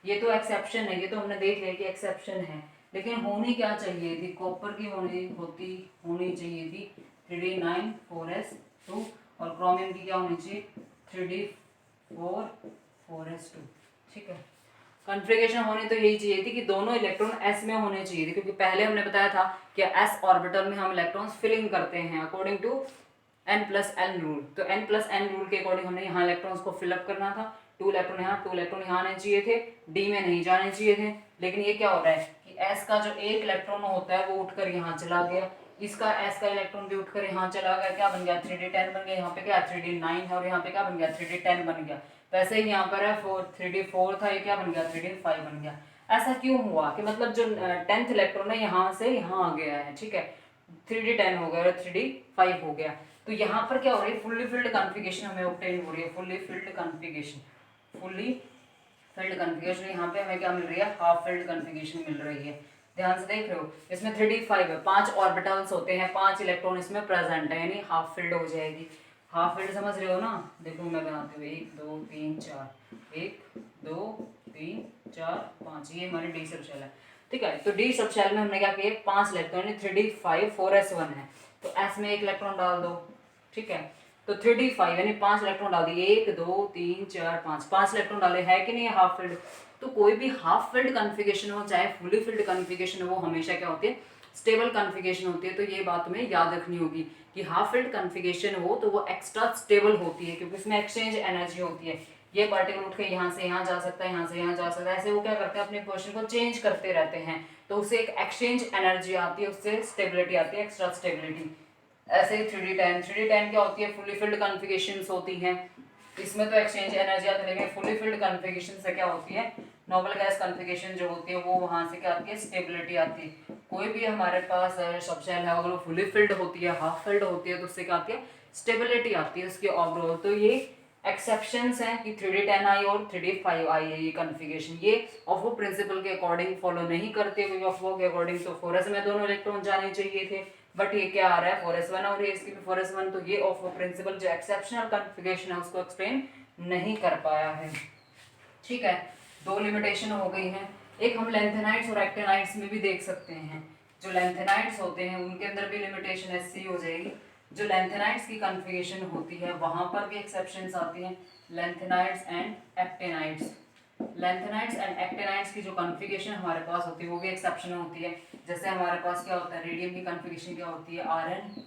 ये तो एक्सेप्शन है, ये तो हमने देख लिया कि एक्सेप्शन है, लेकिन होनी क्या चाहिए थी, कॉपर की होनी चाहिए थी 3d9 4s2, और क्रोमियम की क्या होनी चाहिए 3d4 4s2, ठीक है। कॉन्फ़िगरेशन होनी तो यही चाहिए थी कि दोनों इलेक्ट्रॉन s में होने चाहिए थे, क्योंकि पहले हमने बताया था कि s ऑर्बिटल में हम इलेक्ट्रॉन्स फिलिंग करते हैं अकॉर्डिंग टू n+n रूल। तो n+n रूल के अकॉर्डिंग हमने यहाँ इलेक्ट्रॉन्स को फिलअप करना था। 2 इलेक्ट्रॉन यहाँ आने चाहिए थे, d में नहीं जाने चाहिए थे। लेकिन ये क्या हो रहा है कि s का जो एक इलेक्ट्रॉन होता है वो उठकर यहाँ चला गया, इसका s का इलेक्ट्रॉन भी उठकर यहाँ चला गया, क्या बन गया 3d10 बन गया, यहाँ पे क्या 3d9 है और यहाँ पे क्या बन गया 3d10 बन गया। वैसे ही यहाँ पर है 3d4 था, ये क्या बन गया 3d5 बन गया। ऐसा क्यों हुआ कि मतलब जो 10th इलेक्ट्रॉन है यहाँ से यहाँ आ गया है, ठीक है, 3d10 हो गया और 3d5 हो गया। तो यहाँ पर क्या हो रही है, फुल्ली फिल्ड कॉन्फ़िगरेशन हमें ऑब्टेन हो रही है, फुल्ली फिल्ड कॉन्फ़िगरेशन यहाँ पे हमें क्या मिल रही है, हाफ फिल्ड कॉन्फ़िगरेशन मिल रही है। ध्यान से देख रहे हो, इसमें 3d5 है, 5 ऑर्बिटल्स होते हैं, 5 इलेक्ट्रॉन इसमें प्रेजेंट है, यानी हाफ फिल्ड हो जाएगी। हाफ फील्ड समझ रहे हो ना, देखो मैं बनाती हूँ 1 2 3 4, 1 2 3 4 5, ये हमारी डी सब शेल है। ठीक है, तो डी सब शेल में हमने क्या किया, 5 इलेक्ट्रॉन, 3d5 4s1 है, तो s में 1 इलेक्ट्रॉन डाल दो। ठीक है, तो 3d5 यानी 5 इलेक्ट्रॉन डाल दिए, 1 2 3 4 5 इलेक्ट्रॉन डाले, है कि नहीं हाफ फील्ड। तो कोई भी हाफ फील्ड कॉन्फ़िगरेशन हो चाहे फुली फील्ड कॉन्फ़िगरेशन हो, वो हमेशा क्या होती है, स्टेबल कॉन्फ़िगरेशन होती है। तो ये बात तुम्हें याद रखनी होगी कि हाफ फील्ड कॉन्फ़िगरेशन हो तो वो एक्स्ट्रा स्टेबल होती है, क्योंकि उसमें एक्सचेंज एनर्जी होती है। ये पार्टिकल उठ के यहाँ से यहाँ जा सकता है, यहाँ से यहाँ जा सकता है, ऐसे वो क्या करते हैं, अपने पोजीशन को चेंज करते रहते हैं, तो उससे एक एक्सचेंज एनर्जी आती है, उससे स्टेबिलिटी आती है, एक्स्ट्रा स्टेबिलिटी। ऐसे ही 3d10 क्या होती है, फुली फील्ड कॉन्फ़िगरेशंस होती हैं, इसमें तो एक्सचेंज एनर्जी आती है, लेकिन फुली फील्ड कॉन्फ़िगरेशन से क्या होती है, नोबल गैस कॉन्फ़िगरेशन जो होती है वो वहाँ से क्या आती है, स्टेबिलिटी आती है। कोई भी हमारे पास सब शेल है, अगर वो फुली फिल्ड होती है, हाफ फिल्ड होती है, तो उससे क्या आती है, स्टेबिलिटी आती है उसकी ओवरऑल। तो ये एक्सेप्शंस हैं कि 3d10 आई और 3d5 आई है ये कॉन्फ़िगरेशन, ये ऑफो प्रिंसिपल के अकॉर्डिंग फॉलो नहीं करते, क्योंकि ऑफो के अकॉर्डिंग तो 4s में दोनों इलेक्ट्रॉन जाने चाहिए थे, बट ये क्या आ रहा है 4s1 और ये इसकी भी 4s1, तो ये ऑफो प्रिंसिपल जो एक्सेप्शनल कॉन्फ़िगरेशन है उसको एक्सप्लेन नहीं कर पाया है। ठीक है, दो लिमिटेशन हो गई हैं। एक हम लेंथेनाइट्स और एक्टेनाइट्स में भी देख सकते हैं। जो लेंथेनाइट्स होते हैं उनके अंदर भी लिमिटेशन ऐसी हो जाएगी। जो लेंथेनाइट्स की कॉन्फ़िगरेशन होती है वहाँ पर भी एक्सेप्शंस आती हैं, लेंथेनाइट्स एंड एक्टेनाइट्स। लेंथेनाइट्स एंड एक्टेनाइट्स की जो कॉन्फ़िगरेशन हमारे पास होती है वो भी एक्सेप्शन होती है। जैसे हमारे पास क्या होता है, रेडियम की कॉन्फ़िगरेशन क्या होती है, Rn,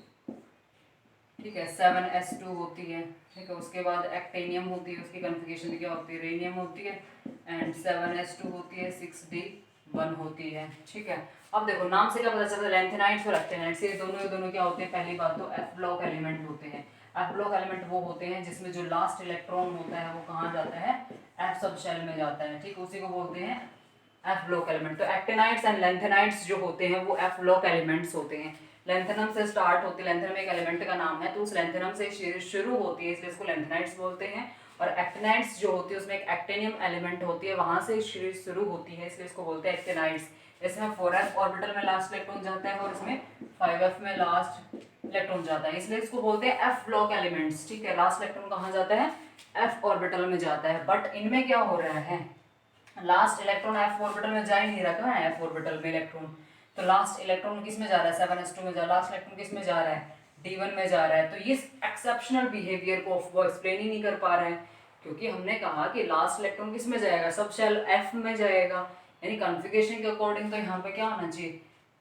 ठीक है, 7s2 होती है। ठीक है, उसके बाद एक्टेनियम होती है, उसकी कॉन्फ़िगरेशन क्या होती है, रेनियम होती है, एंड 7s2 होती है, 6d1 होती है। ठीक है, अब देखो नाम से क्या पता चलता है, लेंथेनाइट्स और एक्टेनाइट्स ये दोनों क्या होते हैं, पहली बात तो एफ ब्लॉक एलिमेंट होते हैं। एफ ब्लॉक एलिमेंट वो होते हैं जिसमें जो लास्ट इलेक्ट्रॉन होता है वो कहाँ जाता है, एफ सब शेल में जाता है। ठीक, उसी को बोलते हैं एफ ब्लॉक एलिमेंट। तो एक्टेनाइट्स एंड लेंथेनाइट्स जो होते हैं वो एफ ब्लॉक एलिमेंट्स होते हैं। लेंथेनम से स्टार्ट होती है, लेंथेनम एक एलिमेंट का नाम है, तो उस लेंथेनम से शुरू होती है, इसलिए इसको लेंथेनाइट्स बोलते हैं। और एक्टेनाइट्स जो होती है उसमें एक एक्टेनियम एलिमेंट होती है, वहां से शुरू होती है, इसलिए इसको बोलते हैं एक्टेनाइट्स। इसमें 4s ऑर्बिटल में लास्ट इलेक्ट्रॉन जाता है और इसमें 5f में लास्ट इलेक्ट्रॉन जाता है, इसलिए इसको बोलते हैं एफ ब्लॉक एलिमेंट्स। ठीक है, लास्ट इलेक्ट्रॉन कहाँ जाता है, एफ ऑर्बिटल में जाता है। बट इनमें क्या हो रहा है, लास्ट इलेक्ट्रॉन एफ ऑर्बिटल में जा ही नहीं रहा है, एफ ऑर्बिटल में इलेक्ट्रॉन, तो लास्ट इलेक्ट्रॉन किस में जा रहा है, 7s2 में जा, लास्ट इलेक्ट्रॉन किस में जा रहा है, d1 में जा रहा है। तो ये एक्सेप्शनल बिहेवियर को वो एक्सप्लेन ही नहीं कर पा रहे हैं, क्योंकि हमने कहा कि लास्ट इलेक्ट्रॉन किस में जाएगा, सब शेल एफ में जाएगा, यानी कॉन्फ़िगरेशन के अकॉर्डिंग तो यहाँ पे क्या होना चाहिए,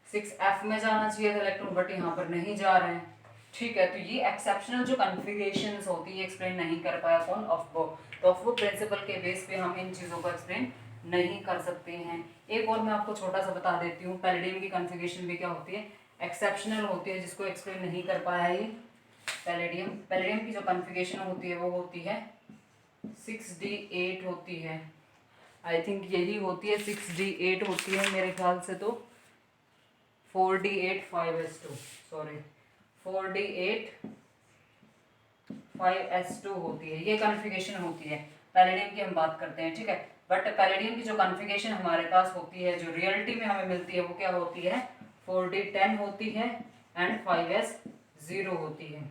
6f में जाना चाहिए था इलेक्ट्रॉन, बट यहाँ पर नहीं जा रहे हैं। ठीक है, तो ये एक्सेप्शनल जो कॉन्फ़िगरेशंस होती है एक्सप्लेन नहीं कर पाया कौन, ऑफ्बो। तो ऑफ्बो प्रिंसिपल के बेस पे हम इन चीज़ों को एक्सप्लेन नहीं कर सकते हैं। एक और मैं आपको छोटा सा बता देती हूँ, पैलेडियम की कॉन्फ़िगरेशन भी क्या होती है, एक्सेप्शनल होती है, जिसको एक्सप्लेन नहीं कर पाया ये पैलेडियम की जो कॉन्फ़िगरेशन होती है वो होती है 6d8 होती है, आई थिंक यही होती है, 6d8 होती है मेरे ख्याल से, तो 4d8 5s2, sorry 4d8 5s2 होती है, ये कॉन्फ़िगरेशन होती है। पैलेडियम की हम बात करते हैं, ठीक है, बट पैलेडियम की जो कॉन्फ़िगरेशन हमारे पास होती है, जो रियलिटी में हमें मिलती है, वो क्या होती है, 4d10 होती है एंड 5s0 होती है।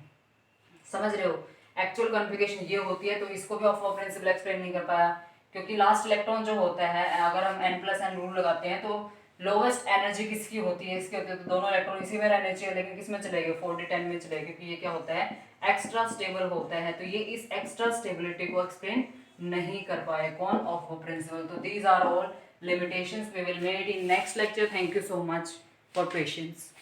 समझ रहे हो, एक्चुअल कॉन्फ़िगरेशन ये होती है। तो इसको भी ऑफ प्रिंसिपल एक्सप्लेन नहीं कर पाया, क्योंकि लास्ट इलेक्ट्रॉन जो होता है, अगर हम n+n रूल लगाते हैं तो लोवेस्ट एनर्जी किसकी होती है, इसकी होती है, तो दोनों इलेक्ट्रॉन इसी में रहने चाहिए, लेकिन किस में चले गए, 4d10 में चले गए, क्योंकि ये क्या होता है, एक्स्ट्रा स्टेबल होता है। तो ये इस एक्स्ट्रा स्टेबिलिटी को एक्सप्लेन नहीं कर पाए कौन, ऑफ प्रिंसिपल। तो these are all limitations we will made in next lecture. Thank you so much for patience.